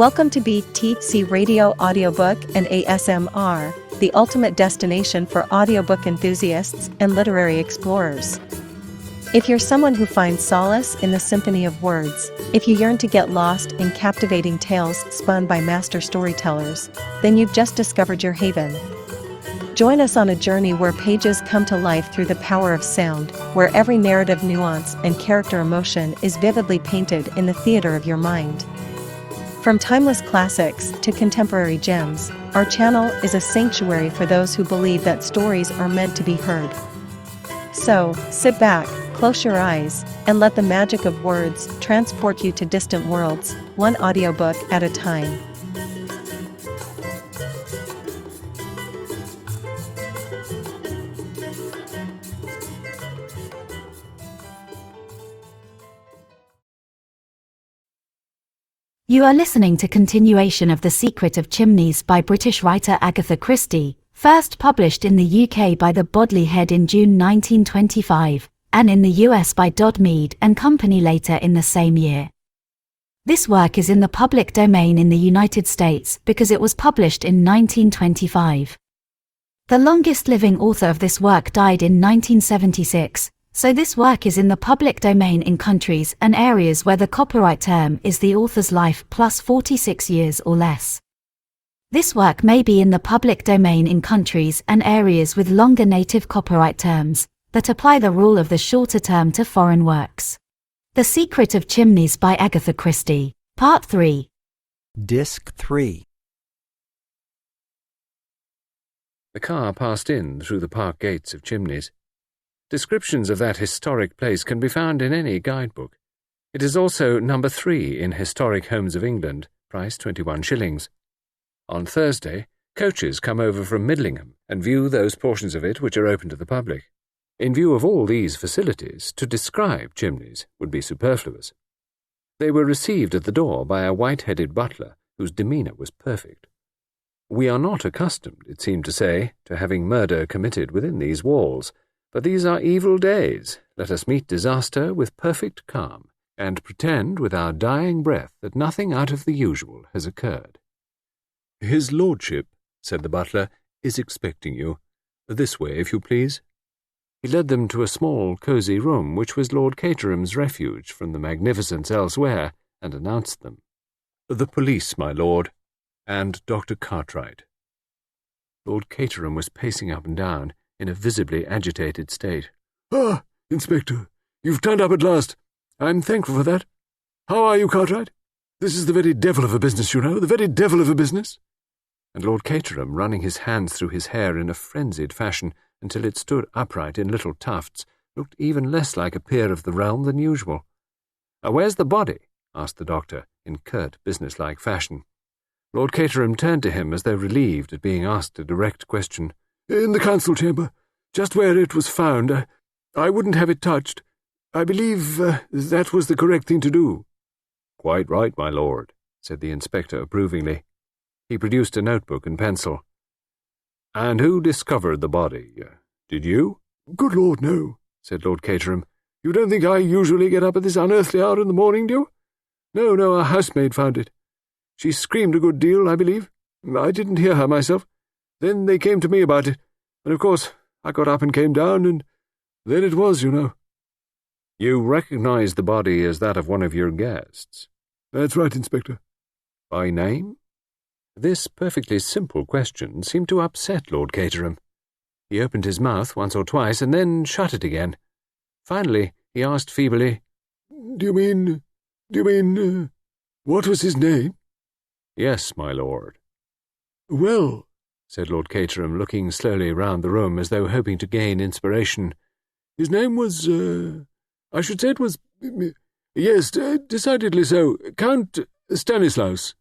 Welcome to BTC Radio Audiobook and ASMR, the ultimate destination for audiobook enthusiasts and literary explorers. If you're someone who finds solace in the symphony of words, if you yearn to get lost in captivating tales spun by master storytellers, then you've just discovered your haven. Join us on a journey where pages come to life through the power of sound, where every narrative nuance and character emotion is vividly painted in the theater of your mind. From timeless classics to contemporary gems, our channel is a sanctuary for those who believe that stories are meant to be heard. So, sit back, close your eyes, and let the magic of words transport you to distant worlds, one audiobook at a time. You are listening to continuation of The Secret of Chimneys by British writer Agatha Christie, first published in the UK by the Bodley Head in June 1925, and in the US by Dodd Mead and Company later in the same year. This work is in the public domain in the United States because it was published in 1925. The longest living author of this work died in 1976, so this work is in the public domain in countries and areas where the copyright term is the author's life plus 46 years or less. This work may be in the public domain in countries and areas with longer native copyright terms that apply the rule of the shorter term to foreign works. The Secret of Chimneys by Agatha Christie, Part 3. Disc 3. The car passed in through the park gates of Chimneys. Descriptions of that historic place can be found in any guidebook. It is also number 3 in Historic Homes of England, price 21 shillings. On Thursday, coaches come over from Midlingham and view those portions of it which are open to the public. In view of all these facilities, to describe Chimneys would be superfluous. They were received at the door by a white-headed butler whose demeanour was perfect. We are not accustomed, it seemed to say, to having murder committed within these walls, but these are evil days. Let us meet disaster with perfect calm, and pretend with our dying breath that nothing out of the usual has occurred. "His lordship," said the butler, "is expecting you. This way, if you please." He led them to a small, cosy room which was Lord Caterham's refuge from the magnificence elsewhere, and announced them. "The police, my lord, and Dr. Cartwright." Lord Caterham was pacing up and down, in a visibly agitated state. "Ah, Inspector, you've turned up at last. I'm thankful for that. How are you, Cartwright? This is the very devil of a business, you know, the very devil of a business." And Lord Caterham, running his hands through his hair in a frenzied fashion until it stood upright in little tufts, looked even less like a peer of the realm than usual. "Where's the body?" asked the doctor, in curt, businesslike fashion. Lord Caterham turned to him as though relieved at being asked a direct question. "In the council chamber, just where it was found. I wouldn't have it touched. I believe that was the correct thing to do." "Quite right, my lord," said the inspector approvingly. He produced a notebook and pencil. "And who discovered the body? Did you?" "Good Lord, no," said Lord Caterham. "You don't think I usually get up at this unearthly hour in the morning, do you? No, a housemaid found it. She screamed a good deal, I believe. I didn't hear her myself. Then they came to me about it, and of course I got up and came down, and then it was, you know." "You recognized the body as that of one of your guests?" "That's right, Inspector." "By name?" This perfectly simple question seemed to upset Lord Caterham. He opened his mouth once or twice and then shut it again. Finally, he asked feebly, Do you mean, what was his name?" "Yes, my lord." "Well," said Lord Caterham, looking slowly round the room as though hoping to gain inspiration, "his name was, I should say it was, yes, decidedly so, Count Stanislaus."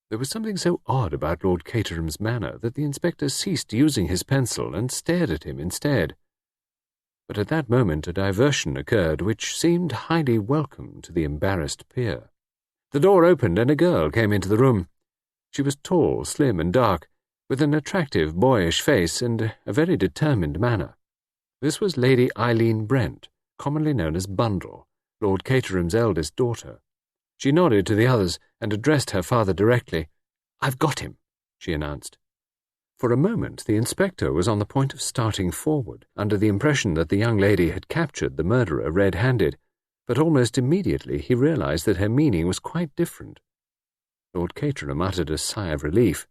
There was something so odd about Lord Caterham's manner that the inspector ceased using his pencil and stared at him instead. But at that moment a diversion occurred which seemed highly welcome to the embarrassed peer. The door opened and a girl came into the room. She was tall, slim, and dark, with an attractive, boyish face and a very determined manner. This was Lady Eileen Brent, commonly known as Bundle, Lord Caterham's eldest daughter. She nodded to the others and addressed her father directly. "I've got him," she announced. For a moment the inspector was on the point of starting forward, under the impression that the young lady had captured the murderer red-handed, but almost immediately he realized that her meaning was quite different. Lord Caterham uttered a sigh of relief.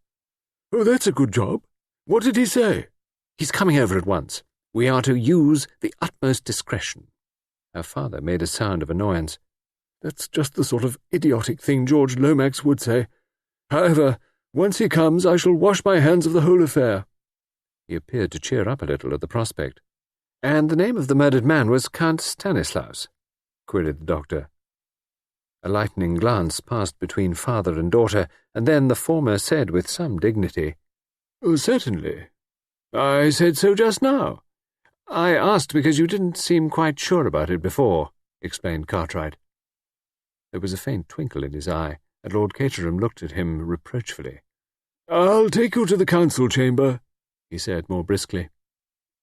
"Oh, that's a good job. What did he say?" "He's coming over at once. We are to use the utmost discretion." Her father made a sound of annoyance. "That's just the sort of idiotic thing George Lomax would say. However, once he comes, I shall wash my hands of the whole affair." He appeared to cheer up a little at the prospect. "And the name of the murdered man was Count Stanislaus?" queried the doctor. A lightning glance passed between father and daughter, and then the former said with some dignity, "Oh, certainly. I said so just now. I asked because you didn't seem quite sure about it before," explained Cartwright. There was a faint twinkle in his eye, and Lord Caterham looked at him reproachfully. "I'll take you to the council chamber," he said more briskly.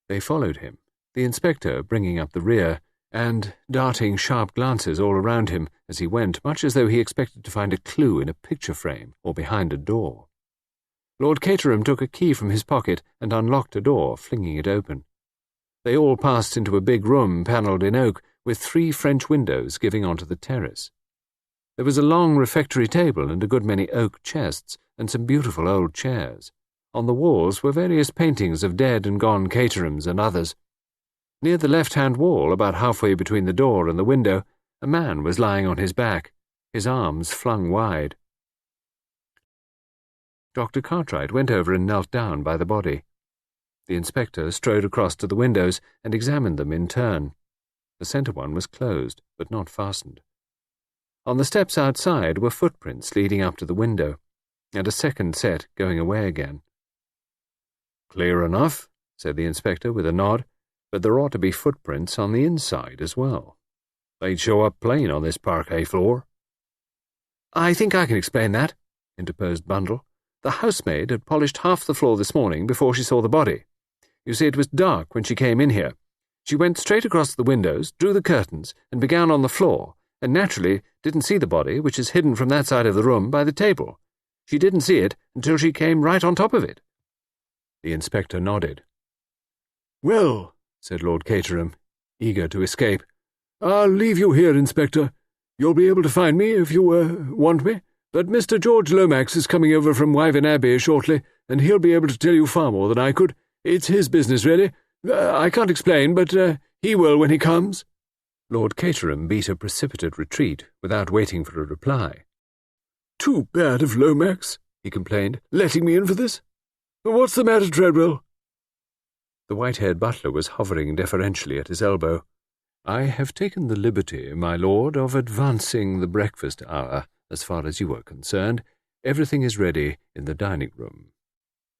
They followed him, the inspector bringing up the rear, and darting sharp glances all around him as he went, much as though he expected to find a clue in a picture frame or behind a door. Lord Caterham took a key from his pocket and unlocked a door, flinging it open. They all passed into a big room panelled in oak, with 3 French windows giving onto the terrace. There was a long refectory table and a good many oak chests and some beautiful old chairs. On the walls were various paintings of dead and gone Caterhams and others. Near the left-hand wall, about halfway between the door and the window, a man was lying on his back, his arms flung wide. Dr. Cartwright went over and knelt down by the body. The inspector strode across to the windows and examined them in turn. The centre one was closed, but not fastened. On the steps outside were footprints leading up to the window, and a second set going away again. "Clear enough," said the inspector with a nod, "but there ought to be footprints on the inside as well. They'd show up plain on this parquet floor." "I think I can explain that," interposed Bundle. "The housemaid had polished half the floor this morning before she saw the body. You see, it was dark when she came in here. She went straight across the windows, drew the curtains, and began on the floor, and naturally didn't see the body, which is hidden from that side of the room by the table. She didn't see it until she came right on top of it." The inspector nodded. "Well," said Lord Caterham, eager to escape, "I'll leave you here, Inspector. You'll be able to find me if you want me, but Mr. George Lomax is coming over from Wyvern Abbey shortly, and he'll be able to tell you far more than I could. It's his business, really. I can't explain, but he will when he comes." Lord Caterham beat a precipitate retreat without waiting for a reply. "Too bad of Lomax," he complained, "letting me in for this. What's the matter, Treadwell?" The white-haired butler was hovering deferentially at his elbow. "I have taken the liberty, my lord, of advancing the breakfast hour, as far as you are concerned. Everything is ready in the dining-room."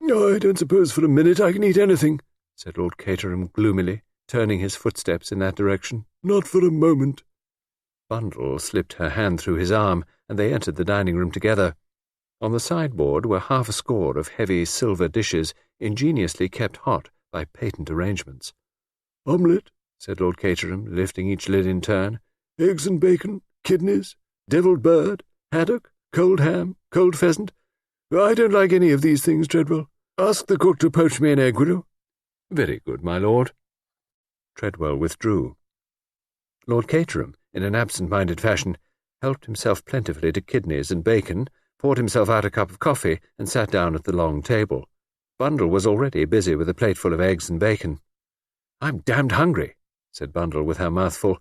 "I don't suppose for a minute I can eat anything," said Lord Caterham gloomily, turning his footsteps in that direction. "Not for a moment." Bundle slipped her hand through his arm, and they entered the dining-room together. On the sideboard were half a score of heavy silver dishes, ingeniously kept hot by patent arrangements. "Omelette," said Lord Caterham, lifting each lid in turn. "Eggs and bacon, kidneys, devilled bird, haddock, cold ham, cold pheasant. I don't like any of these things, Treadwell. Ask the cook to poach me an egg, will you?" "Very good, my lord." Treadwell withdrew. Lord Caterham, in an absent-minded fashion, helped himself plentifully to kidneys and bacon, poured himself out a cup of coffee, and sat down at the long table. Bundle was already busy with a plateful of eggs and bacon. "I'm damned hungry," said Bundle with her mouth full.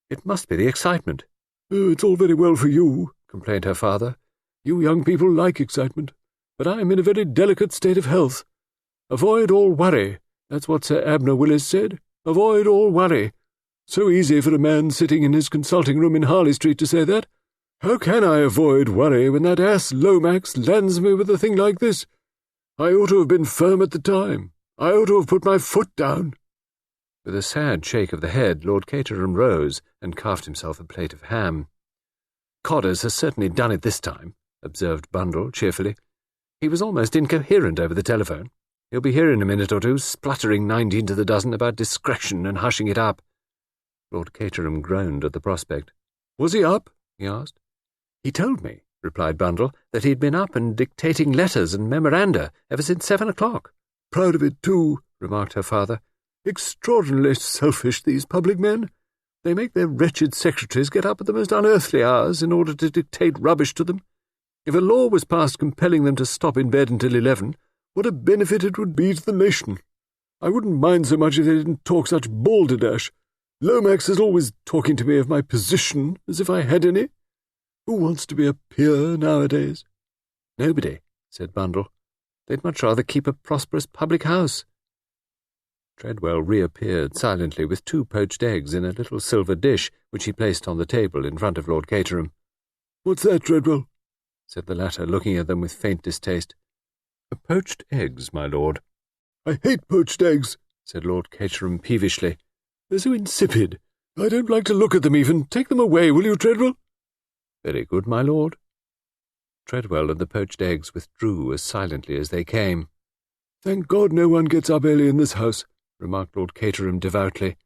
"It must be the excitement." "Oh, it's all very well for you," complained her father. "You young people like excitement, but I'm in a very delicate state of health. Avoid all worry, that's what Sir Abner Willis said. Avoid all worry. So easy for a man sitting in his consulting room in Harley Street to say that. How can I avoid worry when that ass Lomax lands me with a thing like this? I ought to have been firm at the time. I ought to have put my foot down." With a sad shake of the head, Lord Caterham rose and carved himself a plate of ham. "Codders has certainly done it this time," observed Bundle cheerfully. "He was almost incoherent over the telephone. He'll be here in a minute or two, spluttering 19 to the dozen about discretion and hushing it up." Lord Caterham groaned at the prospect. "Was he up?" he asked. "He told me," replied Bundle, that he'd been up and dictating letters and memoranda ever since 7 o'clock. Proud of it, too, remarked her father. Extraordinarily selfish, these public men. They make their wretched secretaries get up at the most unearthly hours in order to dictate rubbish to them. If a law was passed compelling them to stop in bed until 11, what a benefit it would be to the nation. I wouldn't mind so much if they didn't talk such balderdash. Lomax is always talking to me of my position, as if I had any. Who wants to be a peer nowadays? Nobody, said Bundle. They'd much rather keep a prosperous public house. Treadwell reappeared silently with 2 poached eggs in a little silver dish which he placed on the table in front of Lord Caterham. What's that, Treadwell? Said the latter, looking at them with faint distaste. Poached eggs, my lord. I hate poached eggs, said Lord Caterham peevishly. They're so insipid. I don't like to look at them even. Take them away, will you, Treadwell? Very good, my lord. Treadwell and the poached eggs withdrew as silently as they came. Thank God no one gets up early in this house, remarked Lord Caterham devoutly.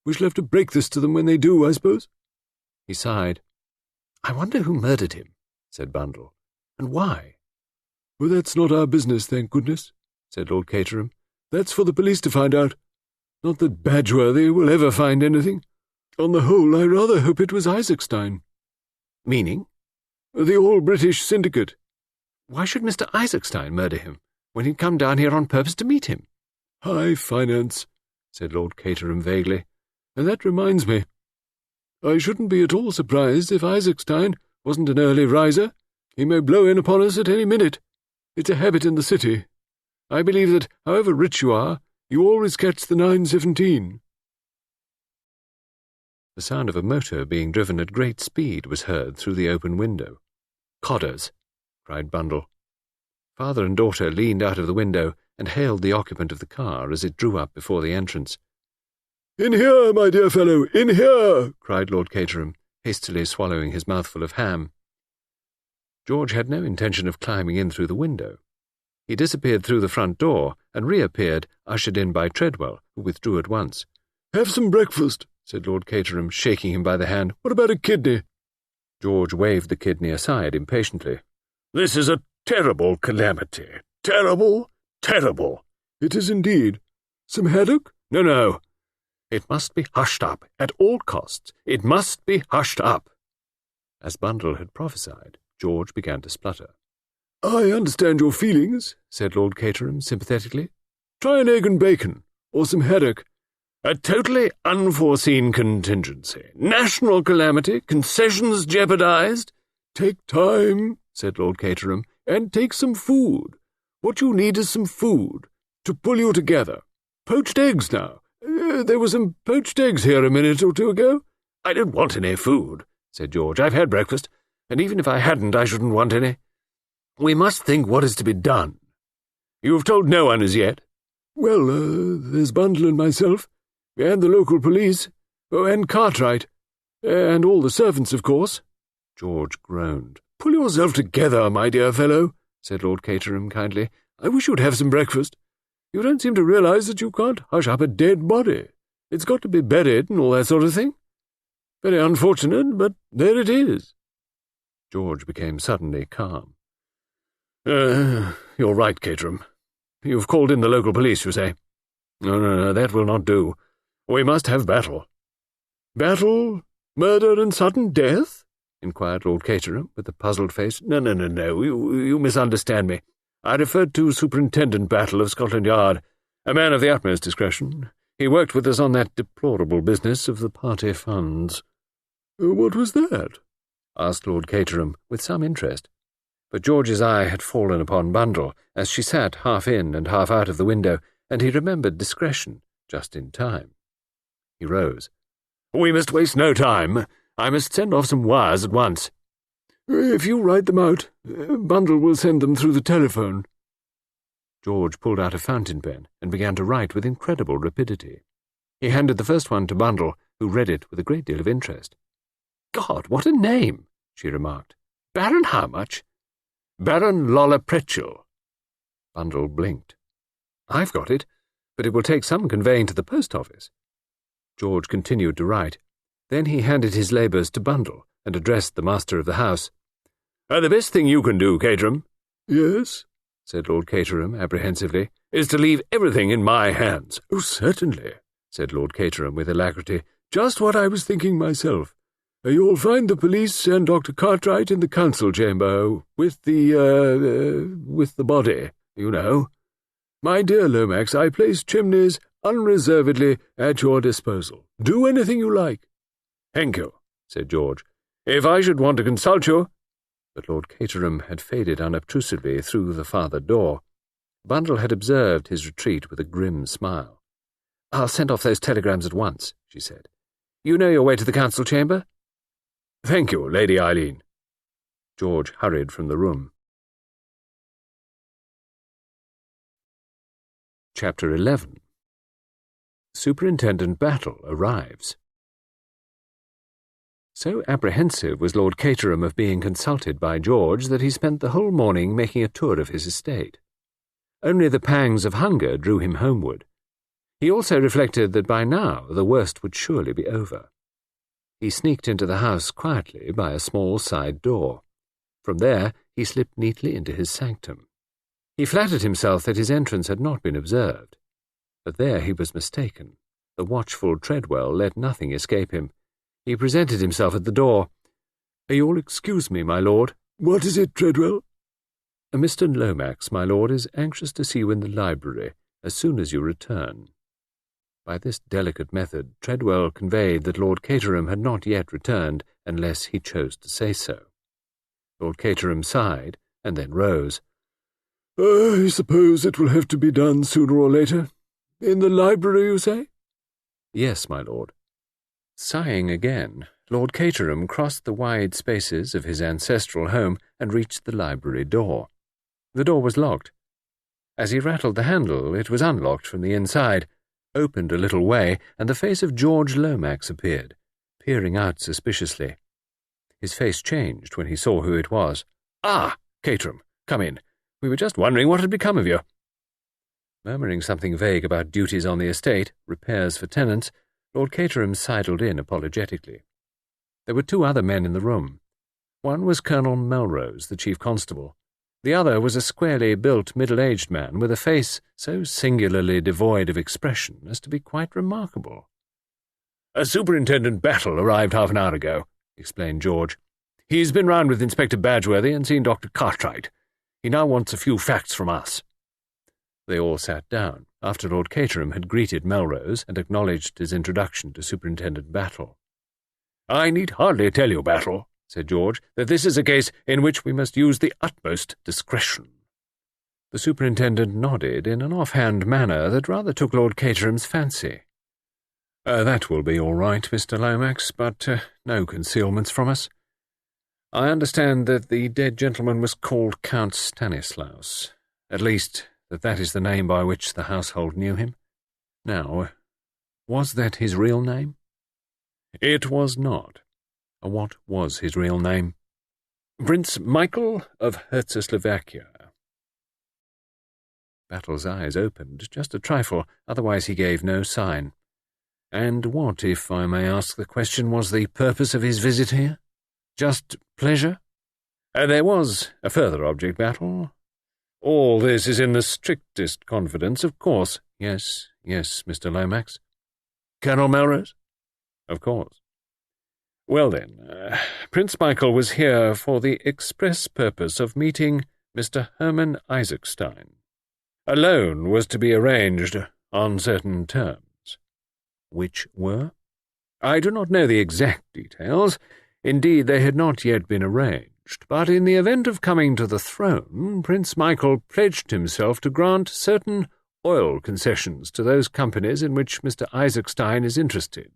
We shall have to break this to them when they do, I suppose. He sighed. I wonder who murdered him, said Bundle, and why? Well, that's not our business, thank goodness, said Lord Caterham. That's for the police to find out. Not that Badgeworthy will ever find anything. On the whole, I rather hope it was Isaacstein. Meaning? The All-British Syndicate. Why should Mr. Isaacstein murder him, when he'd come down here on purpose to meet him? High finance, said Lord Caterham vaguely. And that reminds me. I shouldn't be at all surprised if Isaacstein wasn't an early riser. He may blow in upon us at any minute. It's a habit in the city. I believe that, however rich you are, you always catch the 9:17. The sound of a motor being driven at great speed was heard through the open window. Codders, cried Bundle. Father and daughter leaned out of the window and hailed the occupant of the car as it drew up before the entrance. In here, my dear fellow, in here, cried Lord Caterham, hastily swallowing his mouthful of ham. George had no intention of climbing in through the window. He disappeared through the front door and reappeared, ushered in by Treadwell, who withdrew at once. Have some breakfast, said Lord Caterham, shaking him by the hand. What about a kidney? George waved the kidney aside impatiently. This is a terrible calamity. Terrible, terrible. It is indeed. Some haddock? No. It must be hushed up, at all costs. It must be hushed up. As Bundle had prophesied, George began to splutter. I understand your feelings, said Lord Caterham sympathetically. Try an egg and bacon, or some haddock. A totally unforeseen contingency. National calamity, concessions jeopardized. Take time, said Lord Caterham, and take some food. What you need is some food, to pull you together. Poached eggs now. There were some poached eggs here a minute or two ago. I don't want any food, said George. I've had breakfast, and even if I hadn't, I shouldn't want any. We must think what is to be done. You have told no one as yet? Well, there's Bundle and myself, and the local police, and Cartwright, and all the servants, of course. George groaned. Pull yourself together, my dear fellow, said Lord Caterham kindly. I wish you'd have some breakfast. You don't seem to realize that you can't hush up a dead body. It's got to be buried and all that sort of thing. Very unfortunate, but there it is. George became suddenly calm. You're right, Caterham. You've called in the local police, you say? No, that will not do. We must have battle. Battle? Murder and sudden death? Inquired Lord Caterham, with a puzzled face. No. You misunderstand me. I referred to Superintendent Battle of Scotland Yard, a man of the utmost discretion. He worked with us on that deplorable business of the party funds. What was that? Asked Lord Caterham, with some interest. But George's eye had fallen upon Bundle, as she sat half in and half out of the window, and he remembered discretion just in time. He rose. We must waste no time. I must send off some wires at once. If you write them out, Bundle will send them through the telephone. George pulled out a fountain pen and began to write with incredible rapidity. He handed the first one to Bundle, who read it with a great deal of interest. God, what a name, she remarked. Baron how much? Baron Lolla-Preccial. Bundle blinked. I've got it, but it will take some conveying to the post office. George continued to write. Then he handed his labours to Bundle and addressed the master of the house. The best thing you can do, Caterham." "Yes?" said Lord Caterham apprehensively, "is to leave everything in my hands." "Oh, certainly," said Lord Caterham with alacrity. "Just what I was thinking myself. You'll find the police and Dr. Cartwright in the council chamber, with the body, you know. My dear Lomax, I place Chimneys unreservedly at your disposal. Do anything you like." "Thank you," said George. "If I should want to consult you—" But Lord Caterham had faded unobtrusively through the farther door. Bundle had observed his retreat with a grim smile. "I'll send off those telegrams at once," she said. "You know your way to the council chamber?" "Thank you, Lady Eileen." George hurried from the room. Chapter 11. Superintendent Battle arrives. So apprehensive was Lord Caterham of being consulted by George that he spent the whole morning making a tour of his estate. Only the pangs of hunger drew him homeward. He also reflected that by now the worst would surely be over. He sneaked into the house quietly by a small side door. From there he slipped neatly into his sanctum. He flattered himself that his entrance had not been observed. But there he was mistaken. The watchful Treadwell let nothing escape him. He presented himself at the door. "You'll excuse me, my lord." "What is it, Treadwell?" "Mr. Lomax, my lord, is anxious to see you in the library as soon as you return." By this delicate method, Treadwell conveyed that Lord Caterham had not yet returned unless he chose to say so. Lord Caterham sighed and then rose. "I suppose it will have to be done sooner or later. In the library, you say?" "Yes, my lord." Sighing again, Lord Caterham crossed the wide spaces of his ancestral home and reached the library door. The door was locked. As he rattled the handle, it was unlocked from the inside, opened a little way, and the face of George Lomax appeared, peering out suspiciously. His face changed when he saw who it was. "Ah, Caterham, come in. We were just wondering what had become of you." Murmuring something vague about duties on the estate, repairs for tenants, Lord Caterham sidled in apologetically. There were two other men in the room. One was Colonel Melrose, the chief constable. The other was a squarely built middle-aged man with a face so singularly devoid of expression as to be quite remarkable. "Superintendent Battle arrived half an hour ago," explained George. "He's been round with Inspector Badgeworthy and seen Dr. Cartwright. He now wants a few facts from us." They all sat down, after Lord Caterham had greeted Melrose and acknowledged his introduction to Superintendent Battle. "I need hardly tell you, Battle," said George, "that this is a case in which we must use the utmost discretion." The superintendent nodded in an offhand manner that rather took Lord Caterham's fancy. "That will be all right, Mr. Lomax, but no concealments from us. I understand that the dead gentleman was called Count Stanislaus. At least, that is the name by which the household knew him. Now, was that his real name?" "It was not." "What was his real name?" "Prince Michael of Czechoslovakia." Battle's eyes opened just a trifle, otherwise he gave no sign. "And what, if I may ask the question, was the purpose of his visit here? Just pleasure?" "There was a further object, Battle. All this is in the strictest confidence, of course." Yes, Mr. Lomax." "Colonel Melrose?" "Of course." "Well then, Prince Michael was here for the express purpose of meeting Mr. Hermann Isaacstein. A loan was to be arranged on certain terms." "Which were?" "I do not know the exact details. Indeed, they had not yet been arranged. But in the event of coming to the throne, Prince Michael pledged himself to grant certain oil concessions to those companies in which Mr. Isaacstein is interested.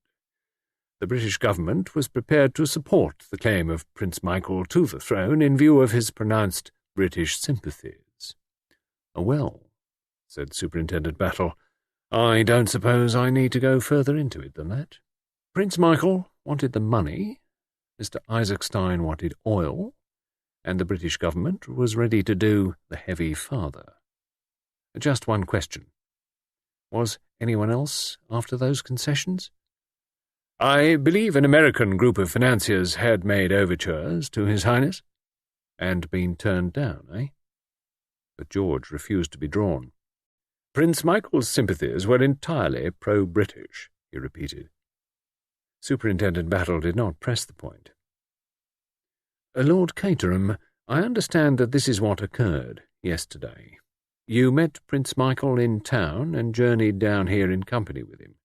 The British government was prepared to support the claim of Prince Michael to the throne in view of his pronounced British sympathies." "Well," said Superintendent Battle, "I don't suppose I need to go further into it than that. Prince Michael wanted the money, Mr. Isaacstein wanted oil, and the British government was ready to do the heavy farther. Just one question. Was anyone else after those concessions?" "I believe an American group of financiers had made overtures to His Highness." And been turned down, eh? But George refused to be drawn. Prince Michael's sympathies were entirely pro-British, he repeated. Superintendent Battle did not press the point. Lord Caterham, I understand that this is what occurred yesterday. You met Prince Michael in town and journeyed down here in company with him.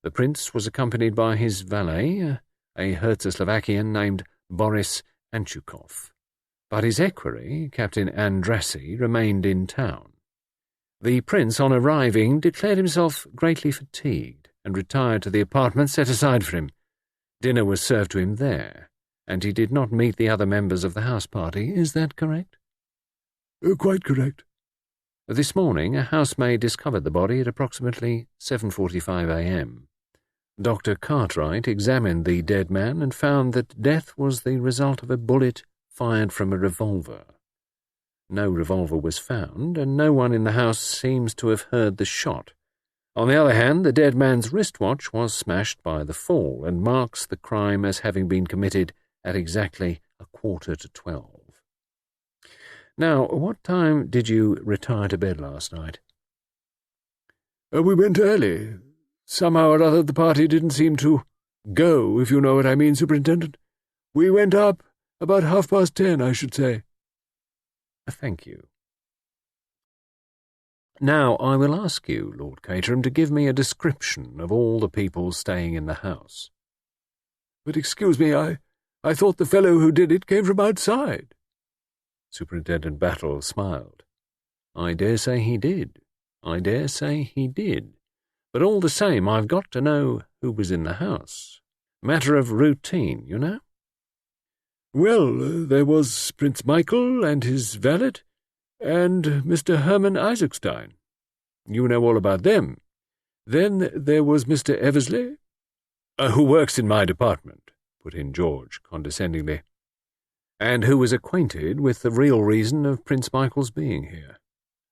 The prince was accompanied by his valet, a Herceslovakian named Boris Anchukov, but his equerry, Captain Andrassy, remained in town. The prince, on arriving, declared himself greatly fatigued and retired to the apartment set aside for him. Dinner was served to him there, and he did not meet the other members of the house party. Is that correct? Quite correct. This morning, a housemaid discovered the body at approximately 7:45 a.m. Dr. Cartwright examined the dead man and found that death was the result of a bullet fired from a revolver. No revolver was found, and no one in the house seems to have heard the shot. On the other hand, the dead man's wristwatch was smashed by the fall and marks the crime as having been committed at exactly 11:45. Now, what time did you retire to bed last night? We went early. Somehow or other the party didn't seem to go, if you know what I mean, Superintendent. We went up about 10:30, I should say. Thank you. Now I will ask you, Lord Caterham, to give me a description of all the people staying in the house. But excuse me, I thought the fellow who did it came from outside. Superintendent Battle smiled. I dare say he did. But all the same, I've got to know who was in the house. Matter of routine, you know? Well, there was Prince Michael and his valet, and Mr. Herman Isaacstein. You know all about them. Then there was Mr. Eversley, who works in my department, put in George condescendingly, and who was acquainted with the real reason of Prince Michael's being here.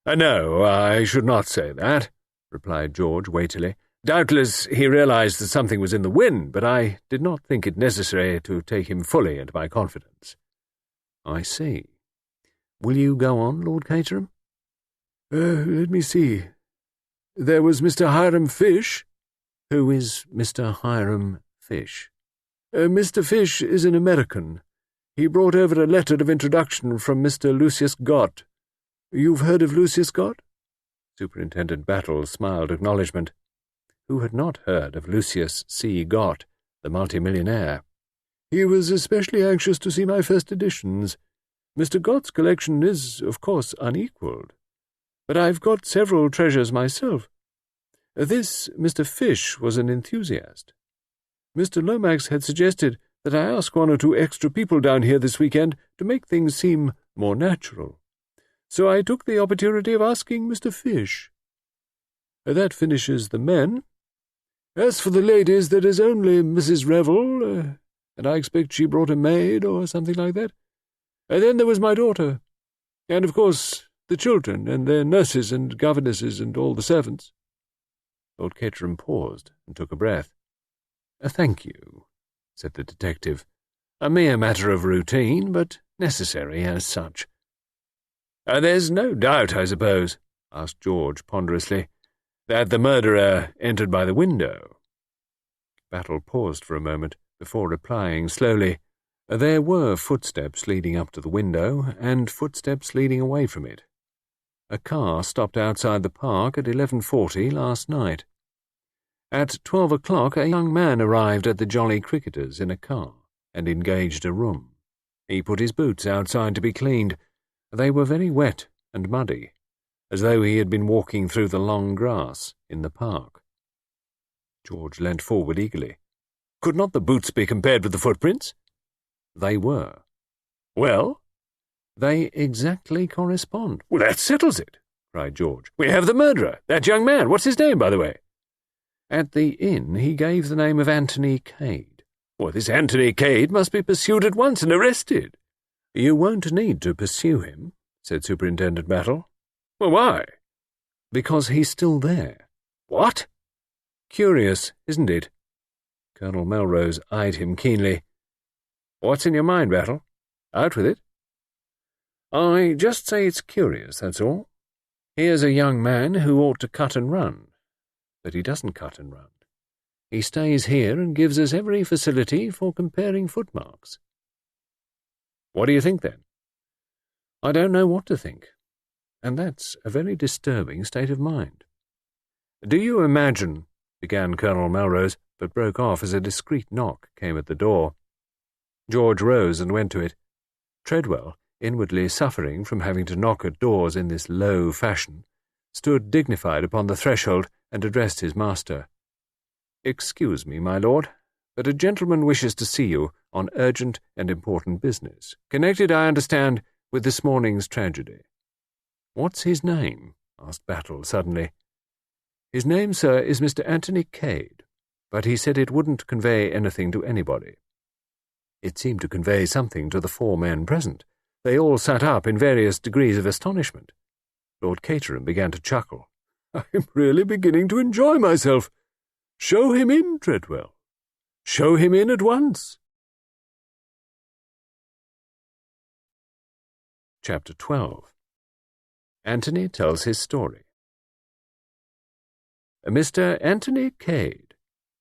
No, I should not say that, replied George weightily. Doubtless he realized that something was in the wind, but I did not think it necessary to take him fully into my confidence. I see. Will you go on, Lord Caterham? Let me see. There was Mr. Hiram Fish. Who is Mr. Hiram Fish? Mr. Fish is an American. He brought over a letter of introduction from Mr. Lucius Gott. You've heard of Lucius Gott? Superintendent Battle smiled acknowledgment. Who had not heard of Lucius C. Gott, the multimillionaire? He was especially anxious to see my first editions. Mr. Gott's collection is, of course, unequalled. But I've got several treasures myself. This Mr. Fish was an enthusiast. Mr. Lomax had suggested that I ask one or two extra people down here this weekend to make things seem more natural. So I took the opportunity of asking Mr. Fish. That finishes the men. As for the ladies, there is only Mrs. Revel, and I expect she brought a maid or something like that. And then there was my daughter, and of course the children and their nurses and governesses and all the servants. Lord Caterham paused and took a breath. Thank you, said the detective. A mere matter of routine, but necessary as such. There's no doubt, I suppose, asked George ponderously, that the murderer entered by the window. Battle paused for a moment before replying slowly. There were footsteps leading up to the window and footsteps leading away from it. A car stopped outside the park at 11:40 last night. At 12 o'clock a young man arrived at the Jolly Cricketers in a car and engaged a room. He put his boots outside to be cleaned. They were very wet and muddy, as though he had been walking through the long grass in the park. George leant forward eagerly. Could not the boots be compared with the footprints? They were. Well? They exactly correspond. Well, that settles it, cried George. We have the murderer, that young man. What's his name, by the way? At the inn he gave the name of Anthony Cade. Well, this Anthony Cade must be pursued at once and arrested. You won't need to pursue him, said Superintendent Battle. Well, why? Because he's still there. What? Curious, isn't it? Colonel Melrose eyed him keenly. What's in your mind, Battle? Out with it. I just say it's curious, that's all. Here's a young man who ought to cut and run, but he doesn't cut and run. He stays here and gives us every facility for comparing footmarks. What do you think, then? I don't know what to think, and that's a very disturbing state of mind. Do you imagine, began Colonel Melrose, but broke off as a discreet knock came at the door. George rose and went to it. Treadwell, inwardly suffering from having to knock at doors in this low fashion, stood dignified upon the threshold and addressed his master. "Excuse me, my lord, but a gentleman wishes to see you on urgent and important business, connected, I understand, with this morning's tragedy." "What's his name?" asked Battle suddenly. "His name, sir, is Mr. Anthony Cade, but he said it wouldn't convey anything to anybody." It seemed to convey something to the four men present. They all sat up in various degrees of astonishment. Lord Caterham began to chuckle. "I'm really beginning to enjoy myself. Show him in, Treadwell. Show him in at once." Chapter 12. Anthony tells his story. "Mr. Anthony Cade,"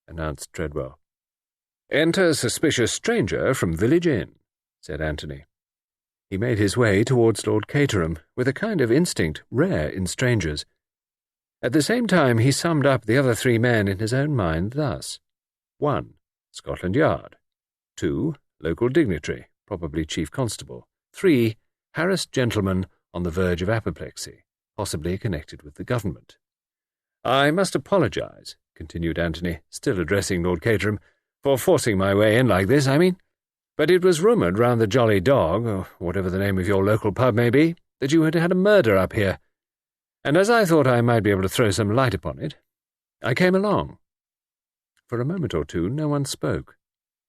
announced Treadwell. "Enter suspicious stranger from village inn," said Anthony. He made his way towards Lord Caterham with a kind of instinct rare in strangers. At the same time he summed up the other three men in his own mind thus: 1. Scotland Yard. 2. Local dignitary, probably chief constable. 3. Harassed gentleman on the verge of apoplexy, possibly connected with the government. "I must apologize," continued Anthony, still addressing Lord Caterham, "for forcing my way in like this, but it was rumoured round the Jolly Dog, or whatever the name of your local pub may be, that you had had a murder up here, and as I thought I might be able to throw some light upon it, I came along." For a moment or two no one spoke.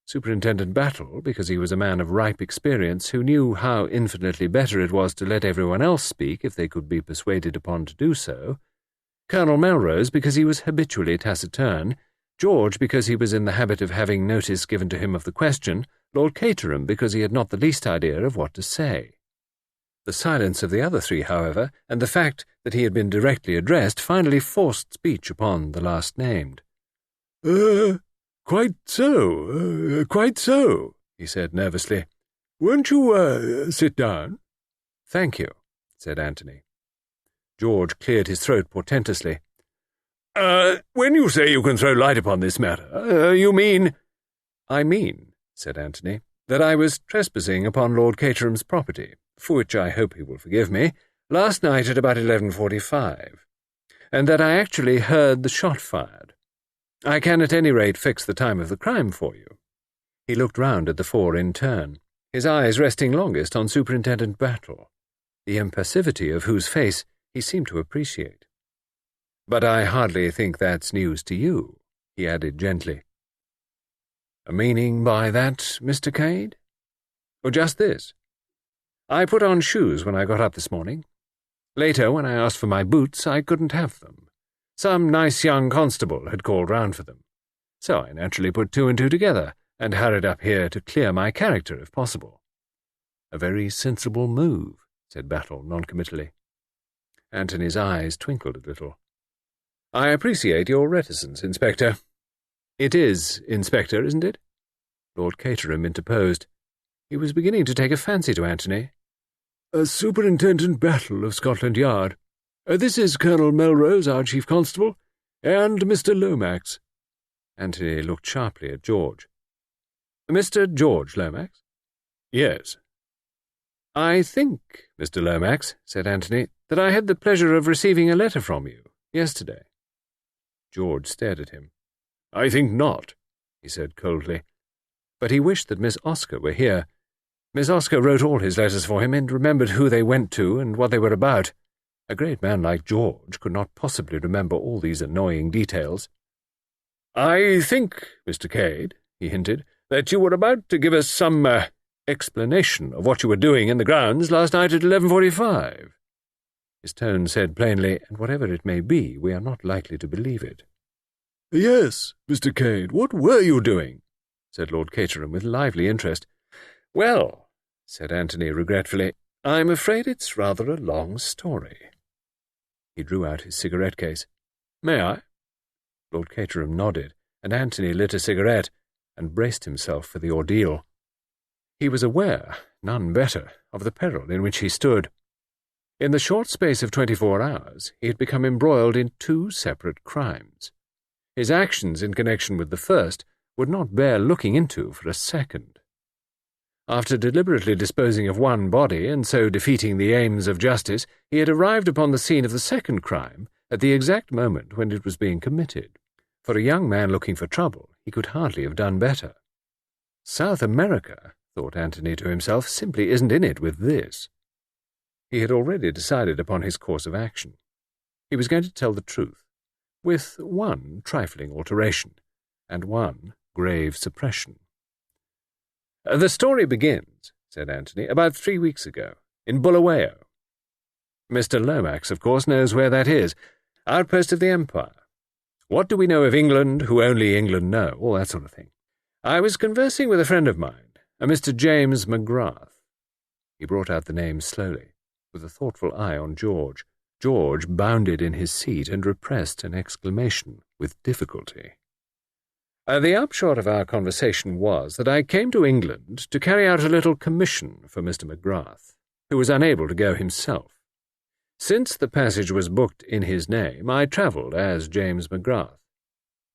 Superintendent Battle, because he was a man of ripe experience who knew how infinitely better it was to let everyone else speak if they could be persuaded upon to do so, Colonel Melrose, because he was habitually taciturn, George, because he was in the habit of having notice given to him of the question, Lord Caterham, because he had not the least idea of what to say. The silence of the other three, however, and the fact that he had been directly addressed, finally forced speech upon the last named. Quite so, he said nervously. "Won't you, sit down?" "Thank you," said Anthony. George cleared his throat portentously. When you say you can throw light upon this matter, you mean—" "I mean," said Anthony, "that I was trespassing upon Lord Caterham's property, for which I hope he will forgive me, last night at about 11:45, and that I actually heard the shot fired. I can at any rate fix the time of the crime for you." He looked round at the four in turn, his eyes resting longest on Superintendent Battle, the impassivity of whose face he seemed to appreciate. "But I hardly think that's news to you," he added gently. "A meaning by that, Mr. Cade?" "Oh, just this. I put on shoes when I got up this morning. Later, when I asked for my boots, I couldn't have them. Some nice young constable had called round for them. So I naturally put two and two together, and hurried up here to clear my character, if possible." "A very sensible move," said Battle noncommittally. Anthony's eyes twinkled a little. "I appreciate your reticence, Inspector." "It is, Inspector, isn't it?" Lord Caterham interposed. He was beginning to take a fancy to Anthony. "Superintendent Battle of Scotland Yard. This is Colonel Melrose, our chief constable, and Mr. Lomax." Anthony looked sharply at George. "Mr. George Lomax?" "Yes." "I think, Mr. Lomax," said Anthony, "that I had the pleasure of receiving a letter from you yesterday." George stared at him. "I think not," he said coldly. But he wished that Miss Oscar were here. Miss Oscar wrote all his letters for him and remembered who they went to and what they were about. A great man like George could not possibly remember all these annoying details. "I think, Mr. Cade," he hinted, "that you were about to give us some explanation of what you were doing in the grounds last night at 11:45. His tone said plainly, and whatever it may be, we are not likely to believe it. "Yes, Mr. Cade, what were you doing?" said Lord Caterham with lively interest. "Well," said Anthony regretfully, I'm afraid it's rather a long story. He drew out his cigarette case. May I? Lord Caterham nodded, and Anthony lit a cigarette and braced himself for the ordeal. He was aware, none better, of the peril in which he stood. In the short space of 24 hours, he had become embroiled in 2 separate crimes. His actions in connection with the first would not bear looking into for a second. After deliberately disposing of one body and so defeating the aims of justice, he had arrived upon the scene of the second crime at the exact moment when it was being committed. For a young man looking for trouble, he could hardly have done better. South America, thought Anthony to himself, simply isn't in it with this. He had already decided upon his course of action. He was going to tell the truth, with one trifling alteration, and one grave suppression. The story begins, said Anthony, about 3 weeks ago, in Bulawayo. Mr. Lomax, of course, knows where that is, outpost of the Empire. What do we know of England, who only England know, all that sort of thing. I was conversing with a friend of mine, a Mr. James McGrath. He brought out the name slowly, with a thoughtful eye on George. George bounded in his seat and repressed an exclamation with difficulty. The upshot of our conversation was that I came to England to carry out a little commission for Mr. McGrath, who was unable to go himself. Since the passage was booked in his name, I travelled as James McGrath.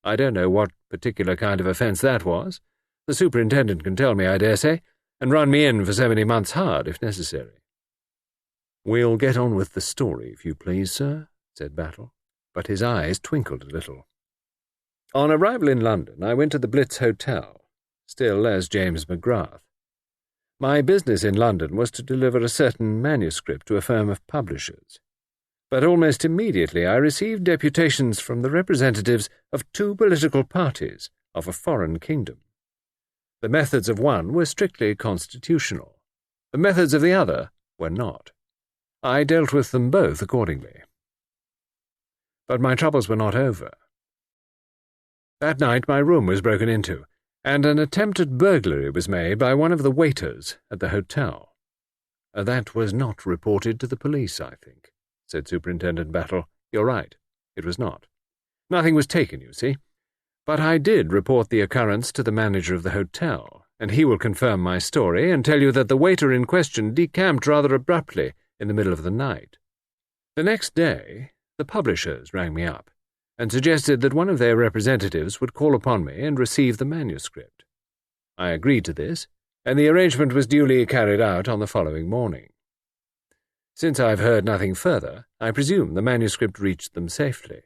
I don't know what particular kind of offence that was. The superintendent can tell me, I dare say, and run me in for so many months hard, if necessary. We'll get on with the story, if you please, sir, said Battle, but his eyes twinkled a little. On arrival in London, I went to the Blitz Hotel, still as James McGrath. My business in London was to deliver a certain manuscript to a firm of publishers, but almost immediately I received deputations from the representatives of 2 political parties of a foreign kingdom. The methods of one were strictly constitutional. The methods of the other were not. I dealt with them both accordingly. But my troubles were not over. That night my room was broken into, and an attempt at burglary was made by one of the waiters at the hotel. That was not reported to the police, I think, said Superintendent Battle. You're right, it was not. Nothing was taken, you see. But I did report the occurrence to the manager of the hotel, and he will confirm my story and tell you that the waiter in question decamped rather abruptly in the middle of the night. The next day, the publishers rang me up and suggested that one of their representatives would call upon me and receive the manuscript. I agreed to this, and the arrangement was duly carried out on the following morning. Since I've heard nothing further, I presume the manuscript reached them safely.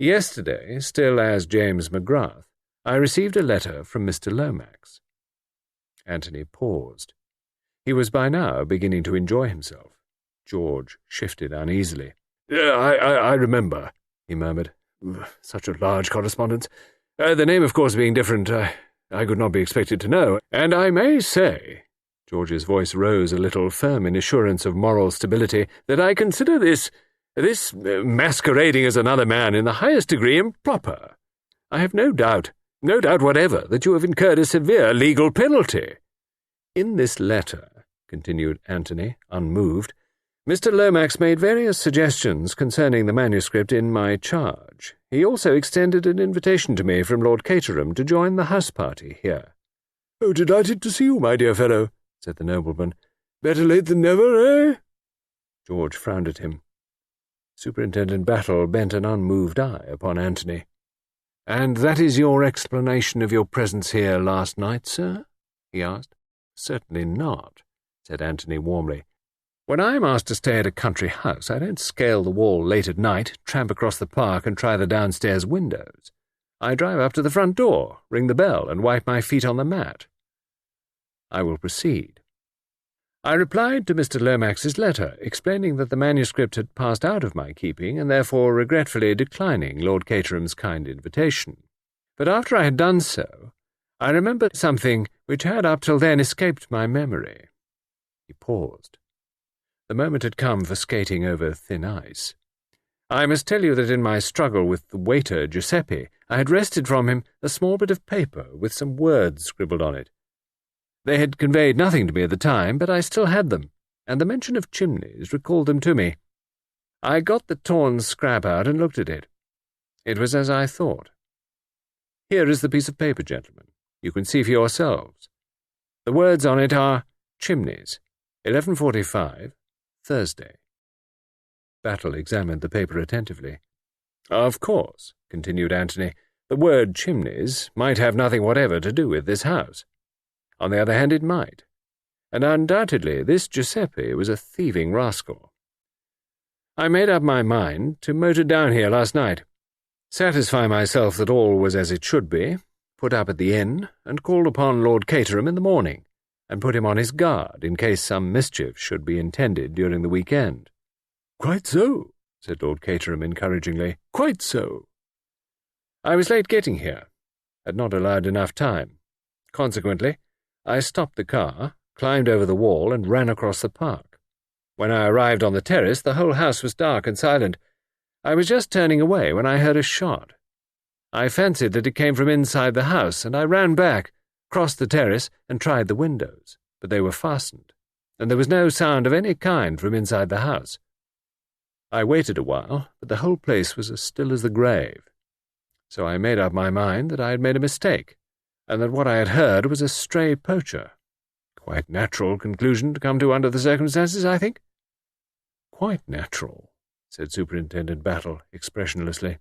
Yesterday, still as James McGrath, I received a letter from Mr. Lomax. Anthony paused. He was by now beginning to enjoy himself. George shifted uneasily. I remember, he murmured. Such a large correspondence. The name, of course, being different, I could not be expected to know. And I may say, George's voice rose a little, firm in assurance of moral stability, that I consider this masquerading as another man in the highest degree improper. I have no doubt whatever that you have incurred a severe legal penalty. In this letter, continued Anthony, unmoved, Mr. Lomax made various suggestions concerning the manuscript in my charge. He also extended an invitation to me from Lord Caterham to join the house-party here. "Oh, delighted to see you, my dear fellow," said the nobleman. "Better late than never, eh?" George frowned at him. Superintendent Battle bent an unmoved eye upon Anthony. "And that is your explanation of your presence here last night, sir?" he asked. "Certainly not," said Anthony warmly. "When I am asked to stay at a country house, I don't scale the wall late at night, tramp across the park and try the downstairs windows. I drive up to the front door, ring the bell, and wipe my feet on the mat. I will proceed. I replied to Mr. Lomax's letter, explaining that the manuscript had passed out of my keeping, and therefore regretfully declining Lord Caterham's kind invitation. But after I had done so, I remembered something which had up till then escaped my memory." He paused. The moment had come for skating over thin ice. "I must tell you that in my struggle with the waiter, Giuseppe, I had wrested from him a small bit of paper with some words scribbled on it. They had conveyed nothing to me at the time, but I still had them, and the mention of Chimneys recalled them to me. I got the torn scrap out and looked at it. It was as I thought. Here is the piece of paper, gentlemen. You can see for yourselves. The words on it are Chimneys, 11:45, Thursday. Battle examined the paper attentively. Of course, continued Anthony, the word Chimneys might have nothing whatever to do with this house. On the other hand, it might. And undoubtedly this Giuseppe was a thieving rascal. I made up my mind to motor down here last night, satisfy myself that all was as it should be, put up at the inn, and called upon Lord Caterham in the morning, and put him on his guard in case some mischief should be intended during the week-end. "Quite so," said Lord Caterham encouragingly. "Quite so." I was late getting here, had not allowed enough time. Consequently, I stopped the car, climbed over the wall, and ran across the park. When I arrived on the terrace, the whole house was dark and silent. I was just turning away when I heard a shot. I fancied that it came from inside the house, and I ran back, crossed the terrace, and tried the windows, but they were fastened, and there was no sound of any kind from inside the house. I waited a while, but the whole place was as still as the grave. So I made up my mind that I had made a mistake, and that what I had heard was a stray poacher. Quite natural conclusion to come to under the circumstances, I think. Quite natural, said Superintendent Battle expressionlessly.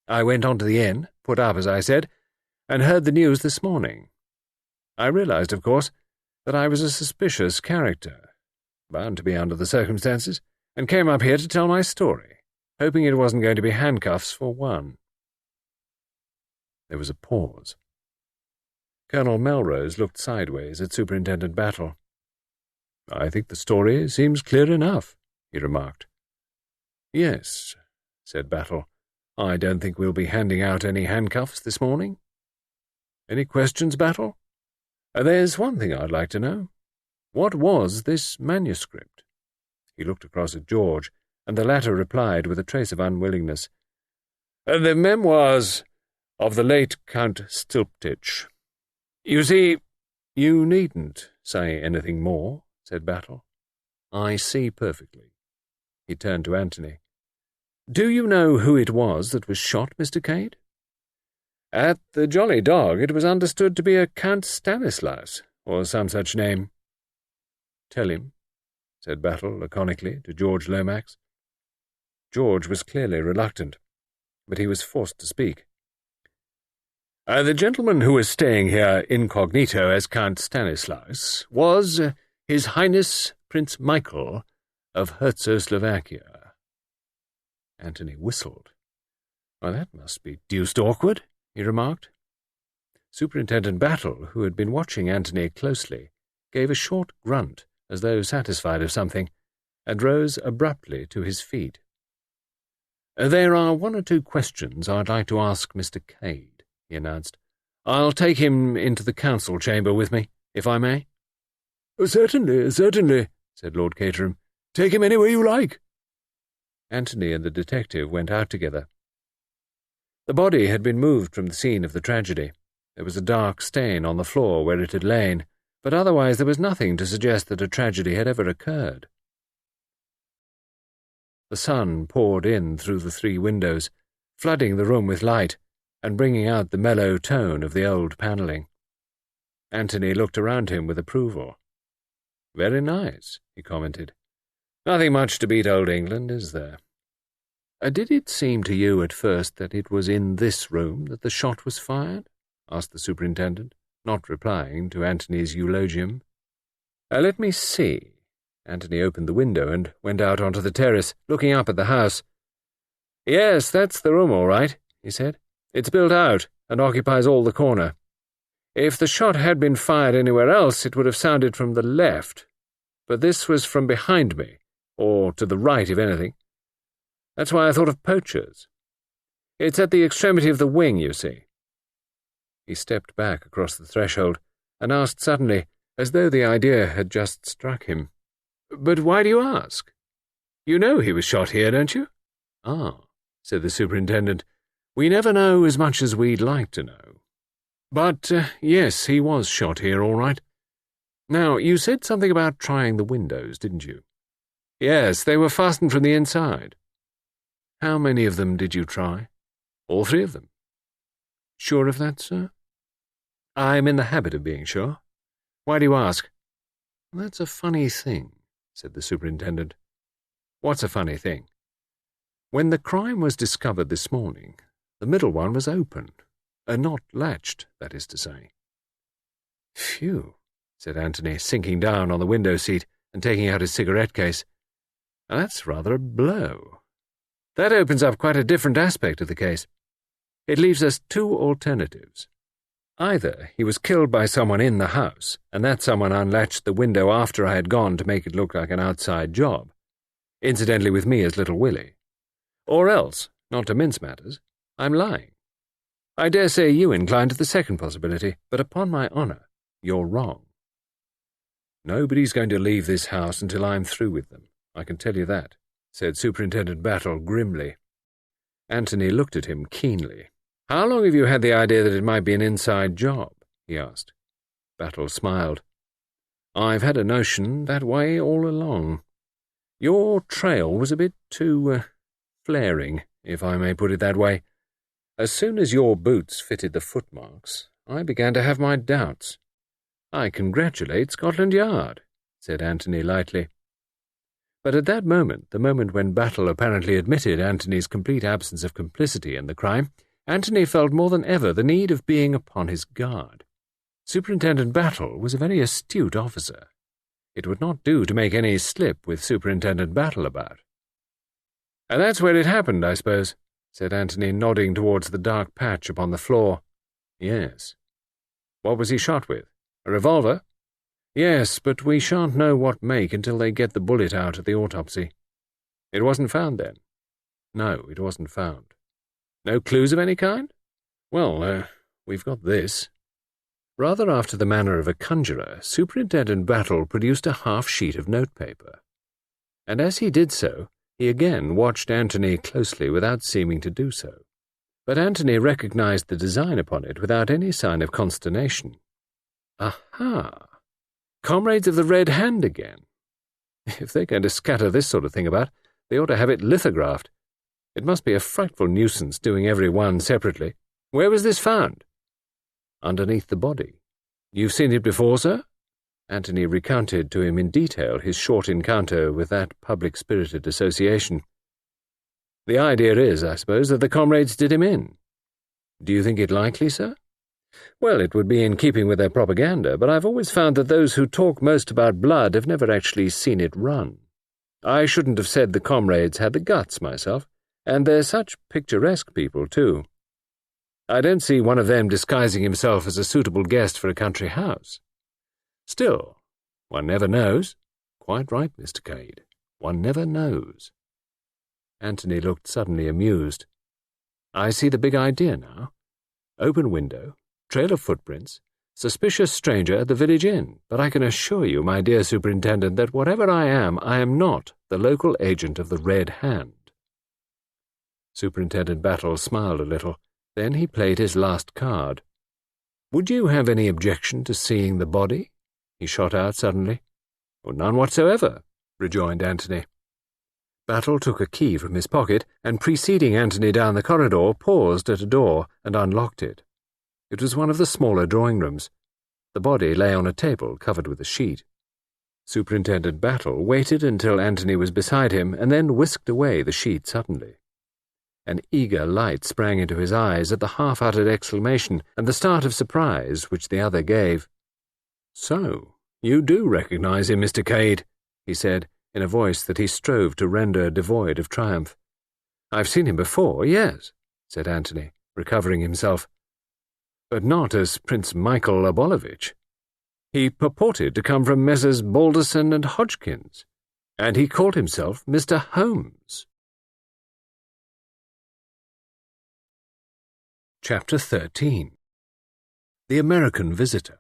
I went on to the inn, put up as I said, and heard the news this morning. I realized, of course, that I was a suspicious character, bound to be under the circumstances, and came up here to tell my story, hoping it wasn't going to be handcuffs for one. There was a pause. Colonel Melrose looked sideways at Superintendent Battle. "I think the story seems clear enough," he remarked. "Yes," said Battle. "I don't think we'll be handing out any handcuffs this morning. Any questions, Battle? There's one thing I'd like to know. What was this manuscript?" He looked across at George, and the latter replied with a trace of unwillingness. "The memoirs of the late Count Stilptich. You see—" "You needn't say anything more," said Battle. "I see perfectly." He turned to Anthony. "Do you know who it was that was shot, Mr. Cade?" "At the Jolly Dog it was understood to be a Count Stanislaus, or some such name." "Tell him," said Battle laconically to George Lomax. George was clearly reluctant, but he was forced to speak. "The gentleman who was staying here incognito as Count Stanislaus was His Highness Prince Michael of Herzegovina." Anthony whistled. "Well, that must be deuced awkward," he remarked. Superintendent Battle, who had been watching Anthony closely, gave a short grunt as though satisfied of something, and rose abruptly to his feet. "There are one or two questions I'd like to ask Mr. Cade," he announced. "I'll take him into the council chamber with me, if I may." Certainly, certainly," said Lord Caterham. "Take him anywhere you like." Anthony and the detective went out together. The body had been moved from the scene of the tragedy. There was a dark stain on the floor where it had lain, but otherwise there was nothing to suggest that a tragedy had ever occurred. The sun poured in through the 3 windows, flooding the room with light, and bringing out the mellow tone of the old panelling. Anthony looked around him with approval. "Very nice," he commented. "Nothing much to beat old England, is there? Did it seem to you at first that it was in this room that the shot was fired?" asked the superintendent, not replying to Anthony's eulogium. "Let me see." Anthony opened the window and went out onto the terrace, looking up at the house. "Yes, that's the room all right," he said. "It's built out and occupies all the corner. If the shot had been fired anywhere else, it would have sounded from the left, but this was from behind me, or to the right, if anything. That's why I thought of poachers. It's at the extremity of the wing, you see." He stepped back across the threshold and asked suddenly, as though the idea had just struck him, "But why do you ask? You know he was shot here, don't you?" "Ah," said the superintendent, "we never know as much as we'd like to know. But, yes, he was shot here, all right." Now, you said something about trying the windows, didn't you? Yes, they were fastened from the inside. How many of them did you try? All 3 of them. Sure of that, sir? I'm in the habit of being sure. Why do you ask? That's a funny thing, said the superintendent. What's a funny thing? When the crime was discovered this morning, the middle one was open, not latched, that is to say. Phew, said Anthony, sinking down on the window seat and taking out his cigarette case. That's rather a blow. That opens up quite a different aspect of the case. It leaves us 2 alternatives. Either he was killed by someone in the house, and that someone unlatched the window after I had gone to make it look like an outside job, incidentally with me as Little Willie. Or else, not to mince matters, I'm lying. I dare say you incline to the second possibility, but upon my honour, you're wrong. Nobody's going to leave this house until I'm through with them, I can tell you that, said Superintendent Battle grimly. Anthony looked at him keenly. How long have you had the idea that it might be an inside job? He asked. Battle smiled. I've had a notion that way all along. Your trail was a bit too, flaring, if I may put it that way. As soon as your boots fitted the footmarks, I began to have my doubts. I congratulate Scotland Yard, said Anthony lightly. But at that moment, the moment when Battle apparently admitted Anthony's complete absence of complicity in the crime, Anthony felt more than ever the need of being upon his guard. Superintendent Battle was a very astute officer. It would not do to make any slip with Superintendent Battle about. And that's where it happened, I suppose, said Anthony, nodding towards the dark patch upon the floor. Yes. What was he shot with? A revolver? Yes, but we shan't know what make until they get the bullet out at the autopsy. It wasn't found then? No, it wasn't found. No clues of any kind? Well, we've got this. Rather after the manner of a conjurer, Superintendent Battle produced a half-sheet of notepaper. And as he did so, he again watched Anthony closely without seeming to do so. But Anthony recognized the design upon it without any sign of consternation. Aha! Comrades of the Red Hand again. If they're going to scatter this sort of thing about, they ought to have it lithographed. It must be a frightful nuisance doing every one separately. Where was this found? Underneath the body. You've seen it before, sir? Anthony recounted to him in detail his short encounter with that public-spirited association. The idea is, I suppose, that the comrades did him in. Do you think it likely, sir? Well, it would be in keeping with their propaganda, but I've always found that those who talk most about blood have never actually seen it run. I shouldn't have said the comrades had the guts myself, and they're such picturesque people, too. I don't see one of them disguising himself as a suitable guest for a country house. Still, one never knows. Quite right, Mr. Cade. One never knows. Anthony looked suddenly amused. I see the big idea now. Open window, trail of footprints, suspicious stranger at the village inn, but I can assure you, my dear Superintendent, that whatever I am not the local agent of the Red Hand. Superintendent Battle smiled a little. Then he played his last card. Would you have any objection to seeing the body? He shot out suddenly. Oh, none whatsoever, rejoined Anthony. Battle took a key from his pocket, and preceding Anthony down the corridor, paused at a door and unlocked it. It was one of the smaller drawing rooms. The body lay on a table covered with a sheet. Superintendent Battle waited until Anthony was beside him, and then whisked away the sheet suddenly. An eager light sprang into his eyes at the half-uttered exclamation and the start of surprise which the other gave. So, you do recognize him, Mr. Cade, he said, in a voice that he strove to render devoid of triumph. I've seen him before, yes, said Anthony, recovering himself. But not as Prince Michael Abolovitch. He purported to come from Messrs. Balderson and Hodgkins, and he called himself Mr. Holmes. Chapter 13. The American Visitor.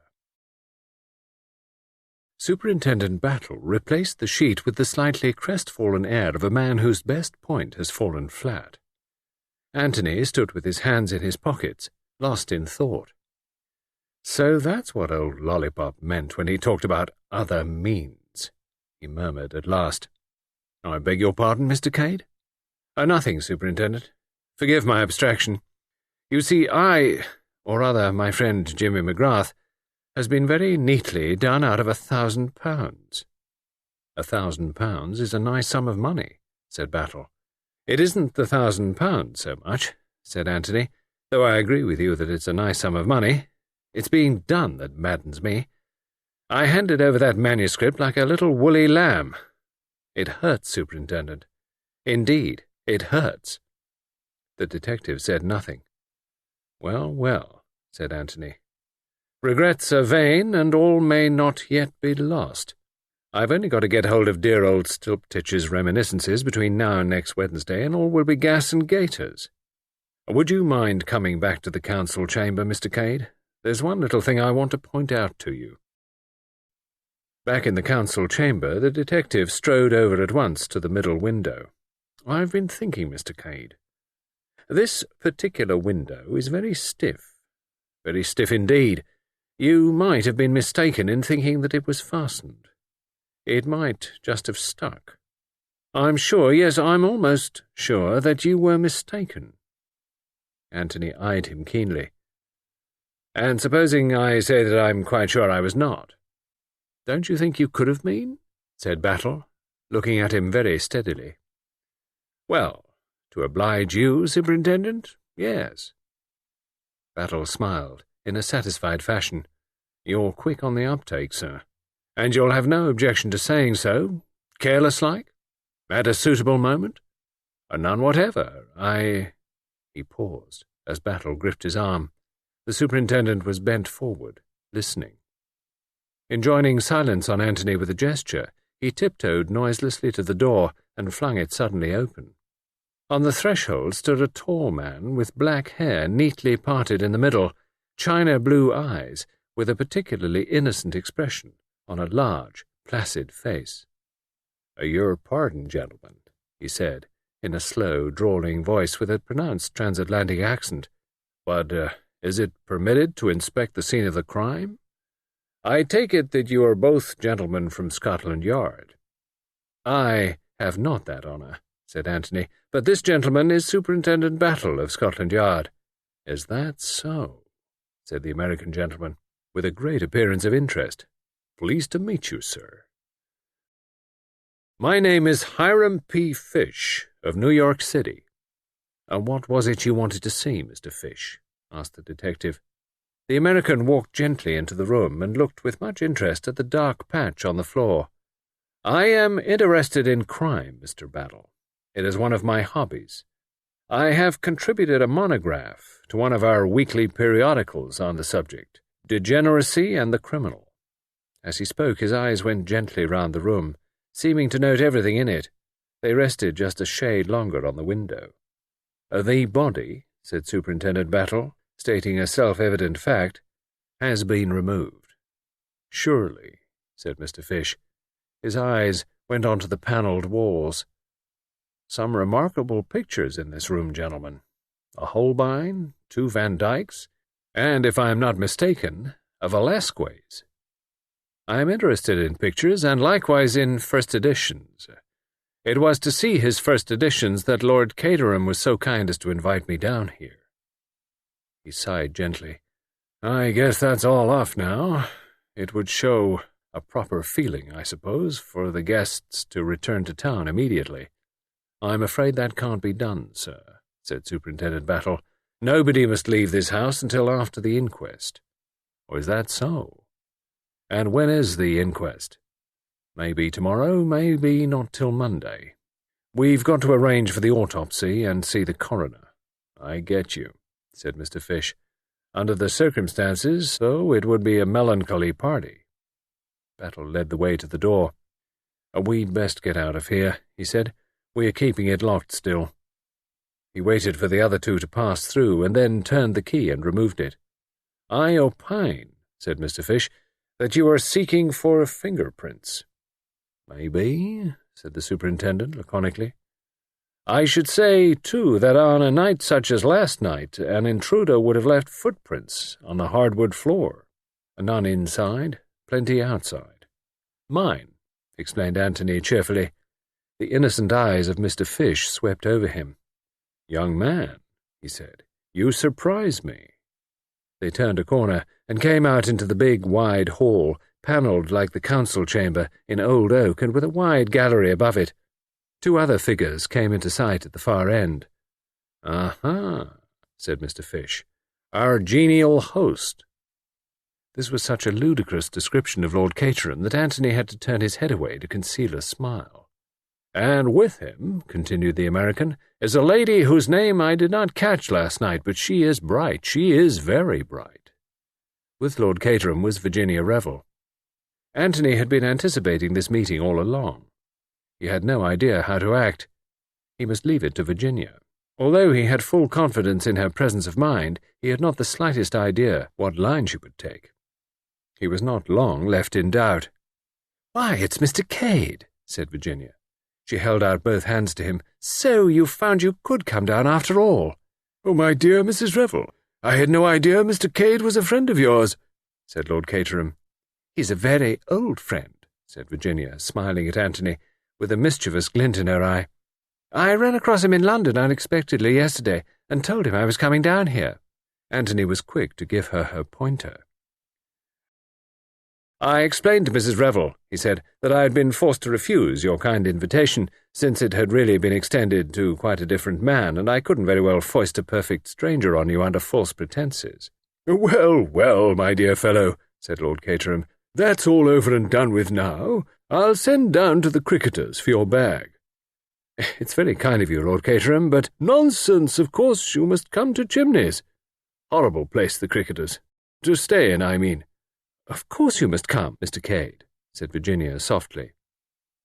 Superintendent Battle replaced the sheet with the slightly crestfallen air of a man whose best point has fallen flat. Anthony stood with his hands in his pockets, lost in thought. "So that's what old Lollipop meant when he talked about other means," he murmured at last. "I beg your pardon, Mr. Cade?" Nothing, Superintendent. Forgive my abstraction. You see, or rather my friend Jimmy McGrath, has been very neatly done out of £1,000. £1,000 is a nice sum of money," said Battle. "It isn't the £1,000 so much," said Anthony, "though I agree with you that it's a nice sum of money. It's being done that maddens me. I handed over that manuscript like a little woolly lamb. It hurts, Superintendent. Indeed, it hurts." The detective said nothing. "Well, well," said Anthony. "Regrets are vain, and all may not yet be lost. I've only got to get hold of dear old Stilptitch's reminiscences between now and next Wednesday, and all will be gas and gaiters. Would you mind coming back to the council chamber, Mr. Cade? There's one little thing I want to point out to you." Back in the council chamber, the detective strode over at once to the middle window. "I've been thinking, Mr. Cade. This particular window is very stiff. Very stiff indeed. You might have been mistaken in thinking that it was fastened. It might just have stuck. I'm sure, yes, I'm almost sure that you were mistaken." Anthony eyed him keenly. "And supposing I say that I'm quite sure I was not? Don't you think you could have been?" said Battle, looking at him very steadily. "Well, to oblige you, Superintendent, yes." Battle smiled in a satisfied fashion. "You're quick on the uptake, sir. And you'll have no objection to saying so, careless-like, at a suitable moment?" "None whatever. He paused, as Battle gripped his arm. The superintendent was bent forward, listening. Enjoining silence on Anthony with a gesture, he tiptoed noiselessly to the door and flung it suddenly open. On the threshold stood a tall man with black hair neatly parted in the middle, china-blue eyes, with a particularly innocent expression on a large, placid face. "Your pardon, gentlemen," he said, in a slow, drawling voice with a pronounced transatlantic accent, "but is it permitted to inspect the scene of the crime? I take it that you are both gentlemen from Scotland Yard." "I have not that honour," said Anthony, "but this gentleman is Superintendent Battle of Scotland Yard." "Is that so?" said the American gentleman, with a great appearance of interest. "Pleased to meet you, sir. My name is Hiram P. Fish, of New York City." "What was it you wanted to see, Mr. Fish?" asked the detective. The American walked gently into the room and looked with much interest at the dark patch on the floor. "I am interested in crime, Mr. Battle. It is one of my hobbies. I have contributed a monograph to one of our weekly periodicals on the subject, Degeneracy and the Criminal." As he spoke, his eyes went gently round the room, seeming to note everything in it. They rested just a shade longer on the window. "The body," said Superintendent Battle, stating a self-evident fact, "has been removed." "Surely," said Mr. Fish. His eyes went on to the panelled walls. "Some remarkable pictures in this room, gentlemen. A Holbein, 2 Van Dycks, and, if I am not mistaken, a Velasquez. I am interested in pictures, and likewise in first editions. It was to see his first editions that Lord Caterham was so kind as to invite me down here." He sighed gently. "I guess that's all off now. It would show a proper feeling, I suppose, for the guests to return to town immediately." "I'm afraid that can't be done, sir," said Superintendent Battle. "Nobody must leave this house until after the inquest." "Oh, is that so? And when is the inquest?" "Maybe tomorrow, maybe not till Monday. We've got to arrange for the autopsy and see the coroner." "I get you," said Mr. Fish. "Under the circumstances, though, it would be a melancholy party." Battle led the way to the door. "We'd best get out of here," he said. "We're keeping it locked still." He waited for the other two to pass through, and then turned the key and removed it. "I opine," said Mr. Fish, "that you are seeking for fingerprints." "Maybe," said the superintendent laconically. "I should say, too, that on a night such as last night, an intruder would have left footprints on the hardwood floor," None inside, plenty outside. Mine, explained Anthony cheerfully. The innocent eyes of Mr. Fish swept over him. Young man, he said, you surprise me. They turned a corner and came out into the big, wide hall, panelled like the council chamber, in old oak and with a wide gallery above it. Two other figures came into sight at the far end. "Aha," said Mr. Fish, "our genial host." This was such a ludicrous description of Lord Caterham that Anthony had to turn his head away to conceal a smile. "And with him," continued the American, "is a lady whose name I did not catch last night, but she is bright. She is very bright." With Lord Caterham was Virginia Revel. Anthony had been anticipating this meeting all along. He had no idea how to act. He must leave it to Virginia. Although he had full confidence in her presence of mind, he had not the slightest idea what line she would take. He was not long left in doubt. "Why, it's Mr. Cade," said Virginia. She held out both hands to him. "So you found you could come down after all." "Oh, my dear Mrs. Revel, I had no idea Mr. Cade was a friend of yours," said Lord Caterham. "He's a very old friend," said Virginia, smiling at Anthony, with a mischievous glint in her eye. "I ran across him in London unexpectedly yesterday, and told him I was coming down here." Anthony was quick to give her her pointer. "I explained to Mrs. Revel," he said, "that I had been forced to refuse your kind invitation, since it had really been extended to quite a different man, and I couldn't very well foist a perfect stranger on you under false pretences." "Well, well, my dear fellow," said Lord Caterham, "that's all over and done with now. I'll send down to the Cricketers for your bag." "It's very kind of you, Lord Caterham, but—" "Nonsense, of course you must come to Chimneys. Horrible place, the Cricketers. To stay in, I mean." "Of course you must come, Mr. Cade," said Virginia softly.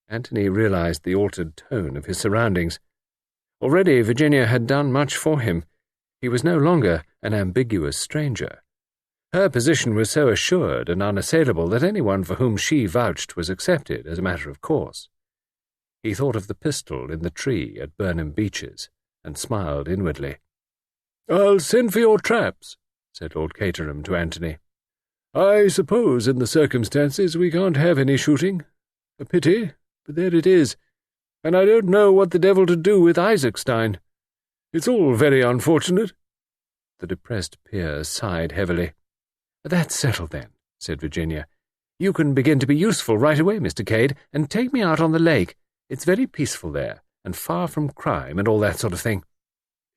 Anthony realized the altered tone of his surroundings. Already Virginia had done much for him. He was no longer an ambiguous stranger. Her position was so assured and unassailable that anyone for whom she vouched was accepted as a matter of course. He thought of the pistol in the tree at Burnham Beeches, and smiled inwardly. "I'll send for your traps," said Lord Caterham to Anthony. "I suppose in the circumstances we can't have any shooting. A pity, but there it is. And I don't know what the devil to do with Isaacstein. It's all very unfortunate." The depressed peer sighed heavily. "That's settled then," said Virginia. "You can begin to be useful right away, Mr. Cade, and take me out on the lake. It's very peaceful there, and far from crime and all that sort of thing.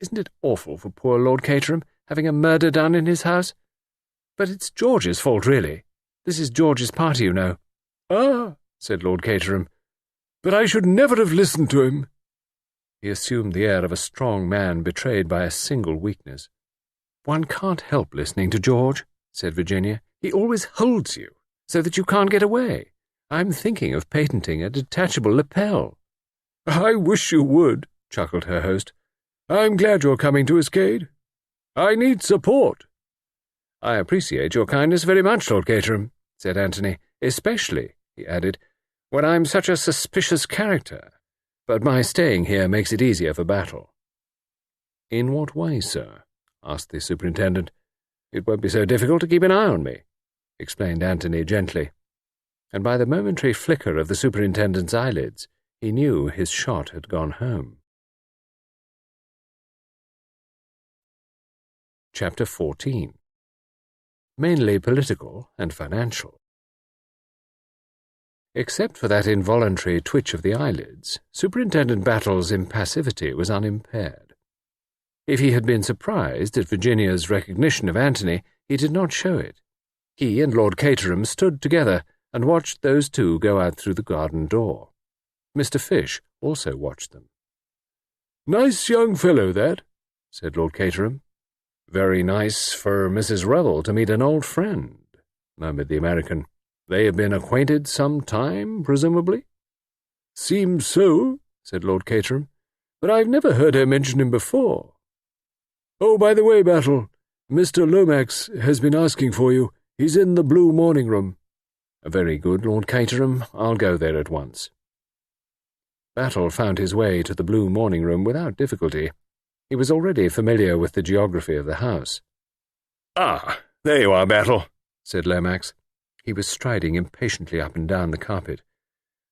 Isn't it awful for poor Lord Caterham, having a murder done in his house? But it's George's fault, really. This is George's party, you know." "Ah," said Lord Caterham, "but I should never have listened to him." He assumed the air of a strong man betrayed by a single weakness. "One can't help listening to George," said Virginia. "He always holds you, so that you can't get away. I'm thinking of patenting a detachable lapel." "I wish you would," chuckled her host. "I'm glad you're coming to us, Cade. I need support." "I appreciate your kindness very much, Lord Caterham," said Anthony, "especially," he added, "when I'm such a suspicious character. But my staying here makes it easier for battle." "In what way, sir?" asked the superintendent. "It won't be so difficult to keep an eye on me," explained Anthony gently. And by the momentary flicker of the superintendent's eyelids, he knew his shot had gone home. Chapter 14. Mainly political and financial. Except for that involuntary twitch of the eyelids, Superintendent Battle's impassivity was unimpaired. If he had been surprised at Virginia's recognition of Anthony, he did not show it. He and Lord Caterham stood together and watched those two go out through the garden door. Mr. Fish also watched them. "Nice young fellow, that," said Lord Caterham. "Very nice for Mrs. Revel to meet an old friend," murmured the American. "They have been acquainted some time, presumably?" "Seems so," said Lord Caterham, "but I've never heard her mention him before. Oh, by the way, Battle, Mr. Lomax has been asking for you. He's in the blue morning room." "Very good, Lord Caterham. I'll go there at once." Battle found his way to the blue morning room without difficulty. He was already familiar with the geography of the house. "Ah, there you are, Battle," said Lomax. He was striding impatiently up and down the carpet.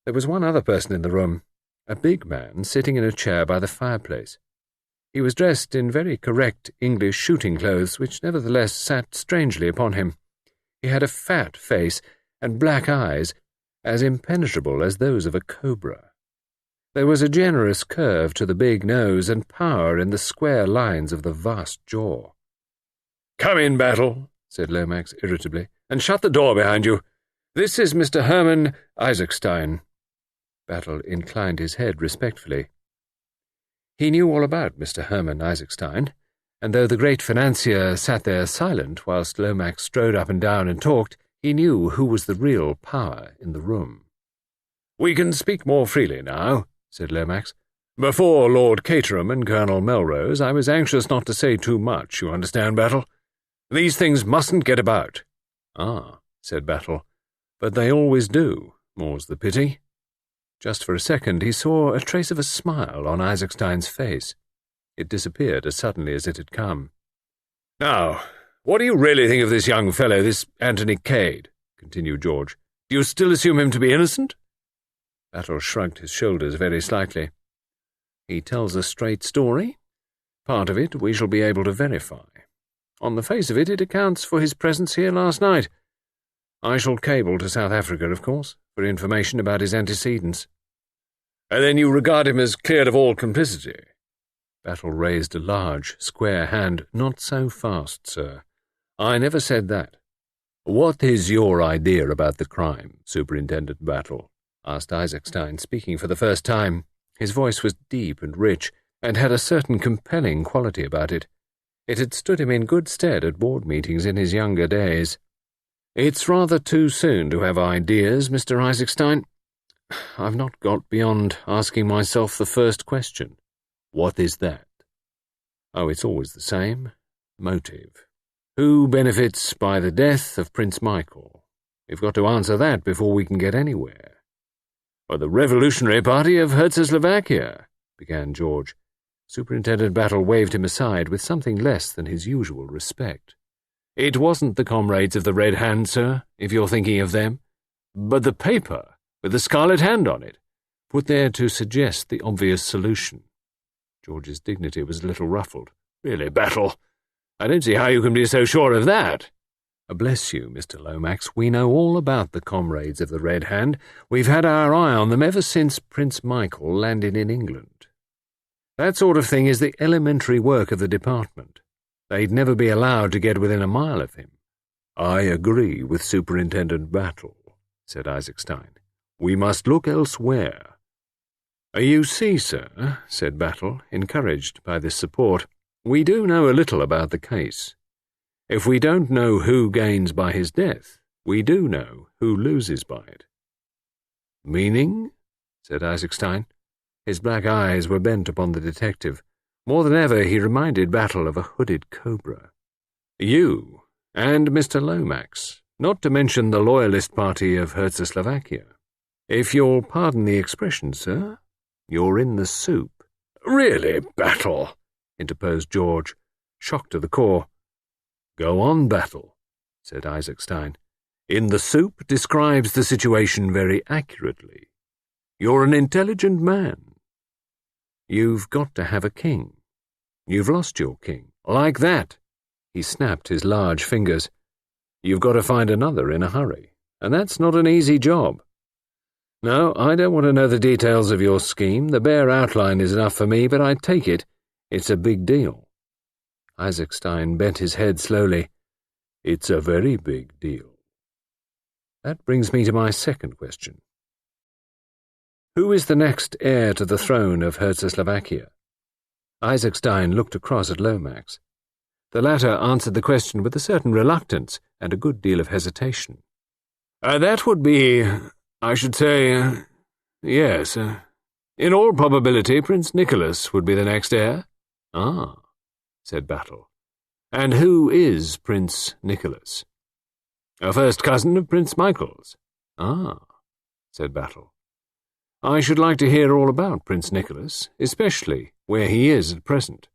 There was one other person in the room, a big man sitting in a chair by the fireplace. He was dressed in very correct English shooting clothes, which nevertheless sat strangely upon him. He had a fat face and black eyes, as impenetrable as those of a cobra. There was a generous curve to the big nose and power in the square lines of the vast jaw. "Come in, Battle," said Lomax irritably, "and shut the door behind you. This is Mr. Herman Isaacstein." Battle inclined his head respectfully. He knew all about Mr. Herman Isaacstein, and though the great financier sat there silent whilst Lomax strode up and down and talked, he knew who was the real power in the room. "We can speak more freely now," said Lomax. "Before Lord Caterham and Colonel Melrose, I was anxious not to say too much, you understand, Battle. These things mustn't get about." "Ah," said Battle, "but they always do, more's the pity." Just for a second he saw a trace of a smile on Isaacstein's face. It disappeared as suddenly as it had come. "Now, what do you really think of this young fellow, this Anthony Cade?" continued George. "Do you still assume him to be innocent?" Battle shrugged his shoulders very slightly. "He tells a straight story. Part of it we shall be able to verify. On the face of it, it accounts for his presence here last night. I shall cable to South Africa, of course, for information about his antecedents." "And then you regard him as cleared of all complicity?" Battle raised a large, square hand. "Not so fast, sir. I never said that." "What is your idea about the crime, Superintendent Battle?" asked Isaacstein, speaking for the first time. His voice was deep and rich, and had a certain compelling quality about it. It had stood him in good stead at board meetings in his younger days. "It's rather too soon to have ideas, Mr. Isaacstein. I've not got beyond asking myself the first question." "What is that?" "Oh, it's always the same. Motive. Who benefits by the death of Prince Michael? We've got to answer that before we can get anywhere." "Or the Revolutionary Party of Hercule," began George. Superintendent Battle waved him aside with something less than his usual respect. "It wasn't the comrades of the Red Hand, sir, if you're thinking of them, but the paper with the scarlet hand on it, put there to suggest the obvious solution." George's dignity was a little ruffled. "Really, Battle, I don't see how you can be so sure of that." "Bless you, Mr. Lomax, we know all about the comrades of the Red Hand. We've had our eye on them ever since Prince Michael landed in England. That sort of thing is the elementary work of the department. They'd never be allowed to get within a mile of him." "I agree with Superintendent Battle," said Isaacstein. "We must look elsewhere." "You see, sir," said Battle, encouraged by this support, "we do know a little about the case. If we don't know who gains by his death, we do know who loses by it." "Meaning?" said Isaacstein. His black eyes were bent upon the detective. More than ever he reminded Battle of a hooded cobra. "You, and Mr. Lomax, not to mention the Loyalist party of Herzegovina. If you'll pardon the expression, sir, you're in the soup." "Really, Battle?" interposed George, shocked to the core. "Go on, Battle," said Isaacstein. "In the soup describes the situation very accurately. You're an intelligent man. You've got to have a king. You've lost your king. Like that." He snapped his large fingers. "You've got to find another in a hurry, and that's not an easy job. No, I don't want to know the details of your scheme. The bare outline is enough for me, but I take it it's a big deal." Isaacstein bent his head slowly. "It's a very big deal." That brings me to my second question. Who is the next heir to the throne of Herzegovina? Isaacstein looked across at Lomax. The latter answered the question with a certain reluctance and a good deal of hesitation. "That would be, I should say, yes. In all probability, Prince Nicholas would be the next heir." "Ah," said Battle. "And who is Prince Nicholas?" "A first cousin of Prince Michael's." "Ah," said Battle. "I should like to hear all about Prince Nicholas, especially where he is at present."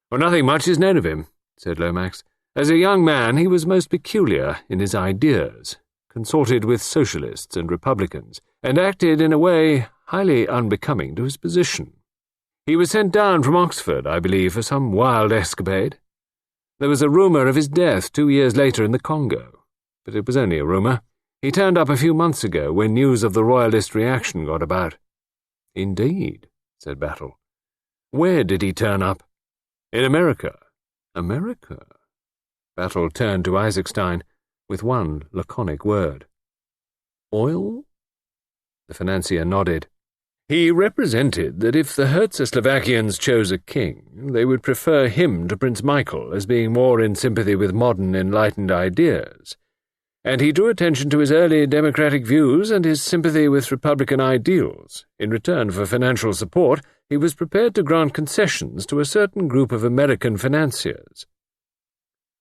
"Well, nothing much is known of him," said Lomax. As a young man, he was most peculiar in his ideas, consorted with socialists and republicans, and acted in a way highly unbecoming to his position. He was sent down from Oxford, I believe, for some wild escapade. There was a rumour of his death 2 years later in the Congo, but it was only a rumour. He turned up a few months ago when news of the royalist reaction got about. Indeed, said Battle. Where did he turn up? In America. America? Battle turned to Isaacstein with one laconic word. Oil? The financier nodded. He represented that if the Herceslovakians chose a king, they would prefer him to Prince Michael as being more in sympathy with modern enlightened ideas, and he drew attention to his early democratic views and his sympathy with republican ideals. In return for financial support, he was prepared to grant concessions to a certain group of American financiers.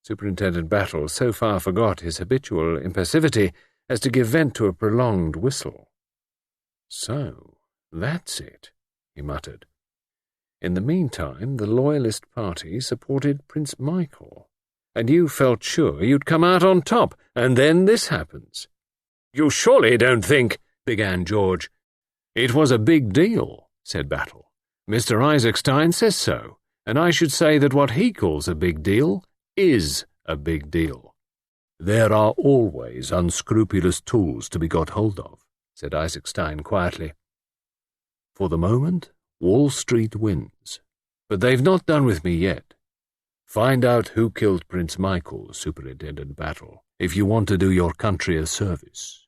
Superintendent Battle so far forgot his habitual impassivity as to give vent to a prolonged whistle. So, that's it, he muttered. In the meantime, the Loyalist party supported Prince Michael, and you felt sure you'd come out on top, and then this happens. You surely don't think, began George. It was a big deal, said Battle. Mr. Isaacstein says so, and I should say that what he calls a big deal is a big deal. There are always unscrupulous tools to be got hold of, said Isaacstein quietly. For the moment, Wall Street wins, but they've not done with me yet. Find out who killed Prince Michael, Superintendent Battle, if you want to do your country a service.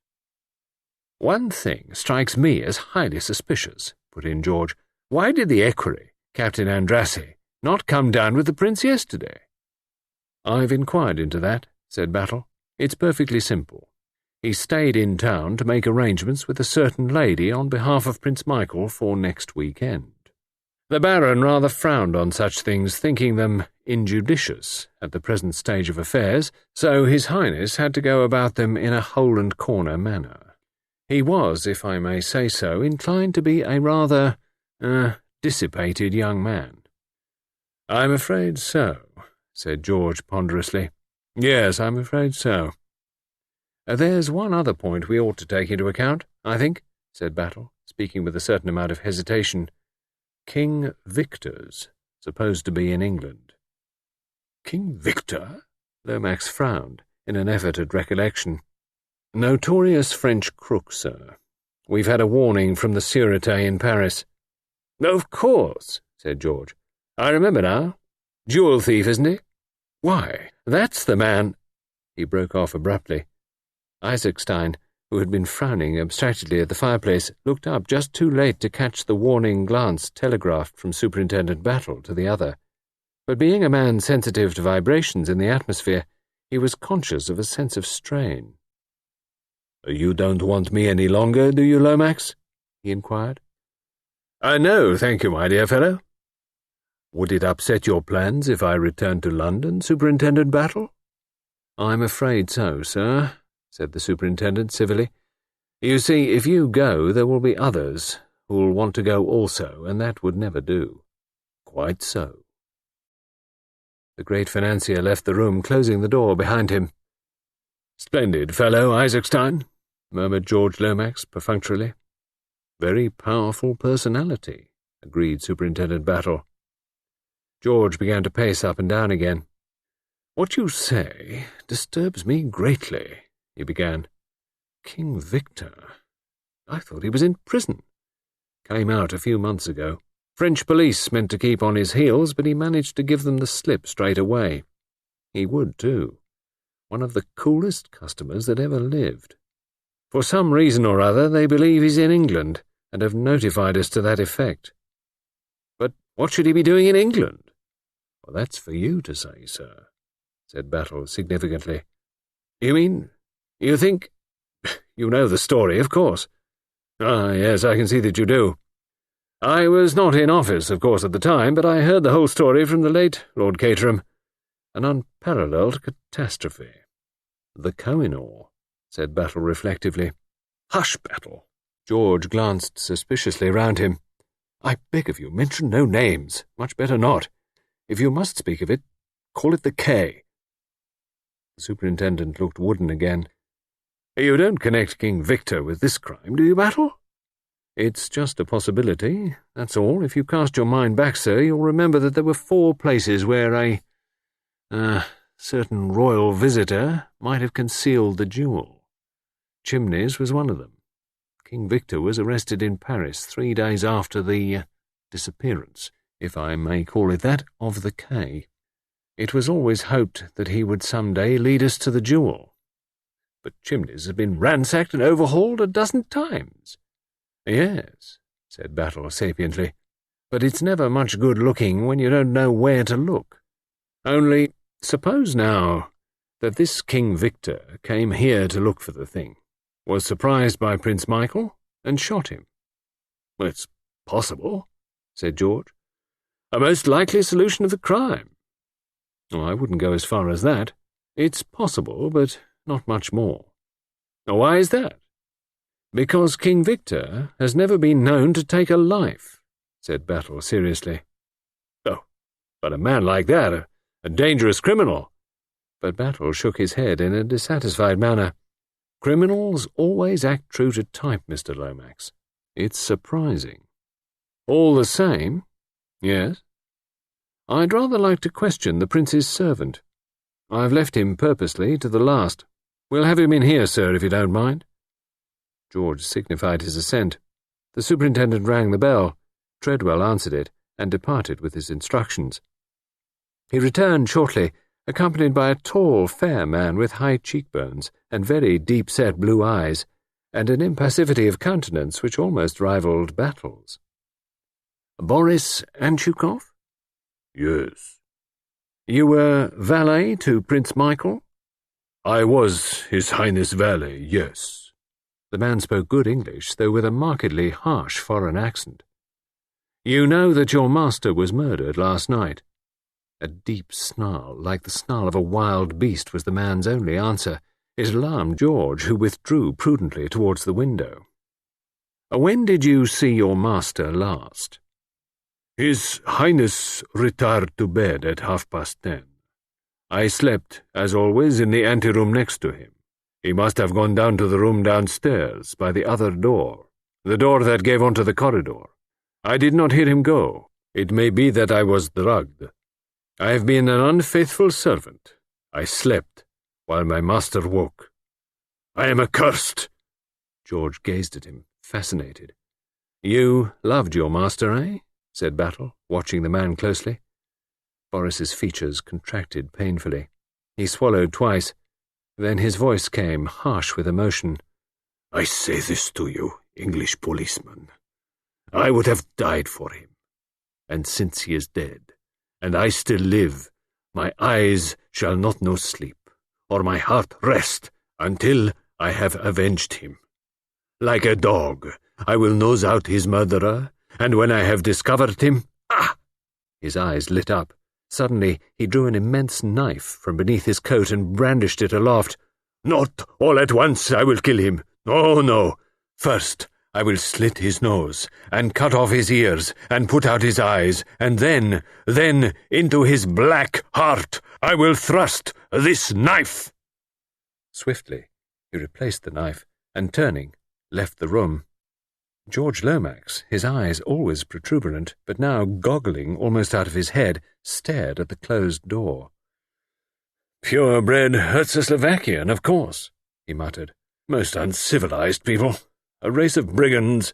One thing strikes me as highly suspicious, put in George. Why did the equerry, Captain Andrassy, not come down with the prince yesterday? I've inquired into that, said Battle. It's perfectly simple. He stayed in town to make arrangements with a certain lady on behalf of Prince Michael for next weekend. The Baron rather frowned on such things, thinking them injudicious at the present stage of affairs, so His Highness had to go about them in a hole-and-corner manner. He was, if I may say so, inclined to be a rather, dissipated young man. I'm afraid so, said George ponderously. Yes, I'm afraid so. There's one other point we ought to take into account, I think, said Battle, speaking with a certain amount of hesitation. King Victor's supposed to be in England. King Victor? Lomax frowned in an effort at recollection. Notorious French crook, sir. We've had a warning from the Sûreté in Paris. Of course, said George. I remember now. Jewel thief, isn't he? Why, that's the man— He broke off abruptly. Isaacstein, who had been frowning abstractedly at the fireplace, looked up just too late to catch the warning glance telegraphed from Superintendent Battle to the other. But being a man sensitive to vibrations in the atmosphere, he was conscious of a sense of strain. You don't want me any longer, do you, Lomax? He inquired. No, thank you, my dear fellow. Would it upset your plans if I returned to London, Superintendent Battle? I'm afraid so, sir, said the superintendent civilly. You see, if you go, there will be others who'll want to go also, and that would never do. Quite so. The great financier left the room, closing the door behind him. Splendid fellow, Isaacstein, murmured George Lomax perfunctorily. Very powerful personality, agreed Superintendent Battle. George began to pace up and down again. What you say disturbs me greatly, he began. King Victor? I thought he was in prison. Came out a few months ago. French police meant to keep on his heels, but he managed to give them the slip straight away. He would, too. One of the coolest customers that ever lived. For some reason or other, they believe he's in England, and have notified us to that effect. But what should he be doing in England? Well, that's for you to say, sir, said Battle significantly. You mean, you think— You know the story, of course. Ah, yes, I can see that you do. I was not in office, of course, at the time, but I heard the whole story from the late Lord Caterham. An unparalleled catastrophe. The Kohinoor, said Battle reflectively. Hush, Battle. George glanced suspiciously round him. I beg of you, mention no names. Much better not. If you must speak of it, call it the K. The superintendent looked wooden again. You don't connect King Victor with this crime, do you, Battle? It's just a possibility, that's all. If you cast your mind back, sir, you'll remember that there were 4 places where a certain royal visitor might have concealed the jewel. Chimneys was one of them. King Victor was arrested in Paris 3 days after the disappearance, if I may call it that, of the Quai. It was always hoped that he would some day lead us to the jewel. But Chimneys has been ransacked and overhauled a dozen times. Yes, said Battle sapiently, but it's never much good looking when you don't know where to look. Only, suppose now that this King Victor came here to look for the thing, was surprised by Prince Michael, and shot him. Well, it's possible, said George. A most likely solution of the crime. Oh, I wouldn't go as far as that. It's possible, but not much more. Why is that? Because King Victor has never been known to take a life, said Battle seriously. Oh, but a man like that, a dangerous criminal. But Battle shook his head in a dissatisfied manner. Criminals always act true to type, Mr. Lomax. It's surprising. All the same, yes? I'd rather like to question the Prince's servant. I've left him purposely to the last. We'll have him in here, sir, if you don't mind. George signified his assent. The superintendent rang the bell. Treadwell answered it, and departed with his instructions. He returned shortly, accompanied by a tall, fair man with high cheekbones and very deep-set blue eyes, and an impassivity of countenance which almost rivaled Battle's. Boris Anchukov? Yes. You were valet to Prince Michael? I was His Highness valet, yes. The man spoke good English, though with a markedly harsh foreign accent. You know that your master was murdered last night? A deep snarl, like the snarl of a wild beast, was the man's only answer. It alarmed George, who withdrew prudently towards the window. When did you see your master last? His Highness retired to bed at 10:30. I slept, as always, in the anteroom next to him. He must have gone down to the room downstairs, by the other door, the door that gave onto the corridor. I did not hear him go. It may be that I was drugged. I have been an unfaithful servant. I slept, while my master woke. I am accursed. George gazed at him, fascinated. You loved your master, eh? Said Battle, watching the man closely. Boris's features contracted painfully. He swallowed twice. Then his voice came, harsh with emotion. I say this to you, English policeman. I would have died for him. And since he is dead, and I still live, my eyes shall not know sleep, or my heart rest, until I have avenged him. Like a dog, I will nose out his murderer, and when I have discovered him, His eyes lit up. Suddenly he drew an immense knife from beneath his coat and brandished it aloft. Not all at once I will kill him. Oh, no. First I will slit his nose, and cut off his ears, and put out his eyes, and then into his black heart I will thrust this knife. Swiftly he replaced the knife, and turning, left the room. George Lomax, his eyes always protuberant, but now goggling almost out of his head, stared at the closed door. "Purebred Czechoslovakian, of course," he muttered. "Most uncivilized people. A race of brigands."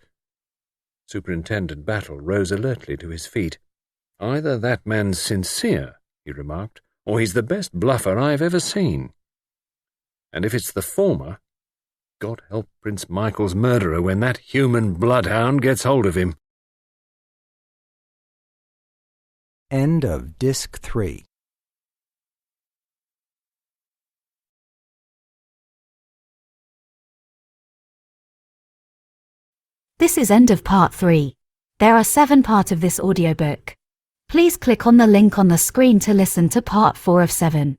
Superintendent Battle rose alertly to his feet. "Either that man's sincere," he remarked, "or he's the best bluffer I've ever seen. And if it's the former, God help Prince Michael's murderer when that human bloodhound gets hold of him." End of Disc 3. This is end of part 3. There are 7 parts of this audiobook. Please click on the link on the screen to listen to part 4 of 7.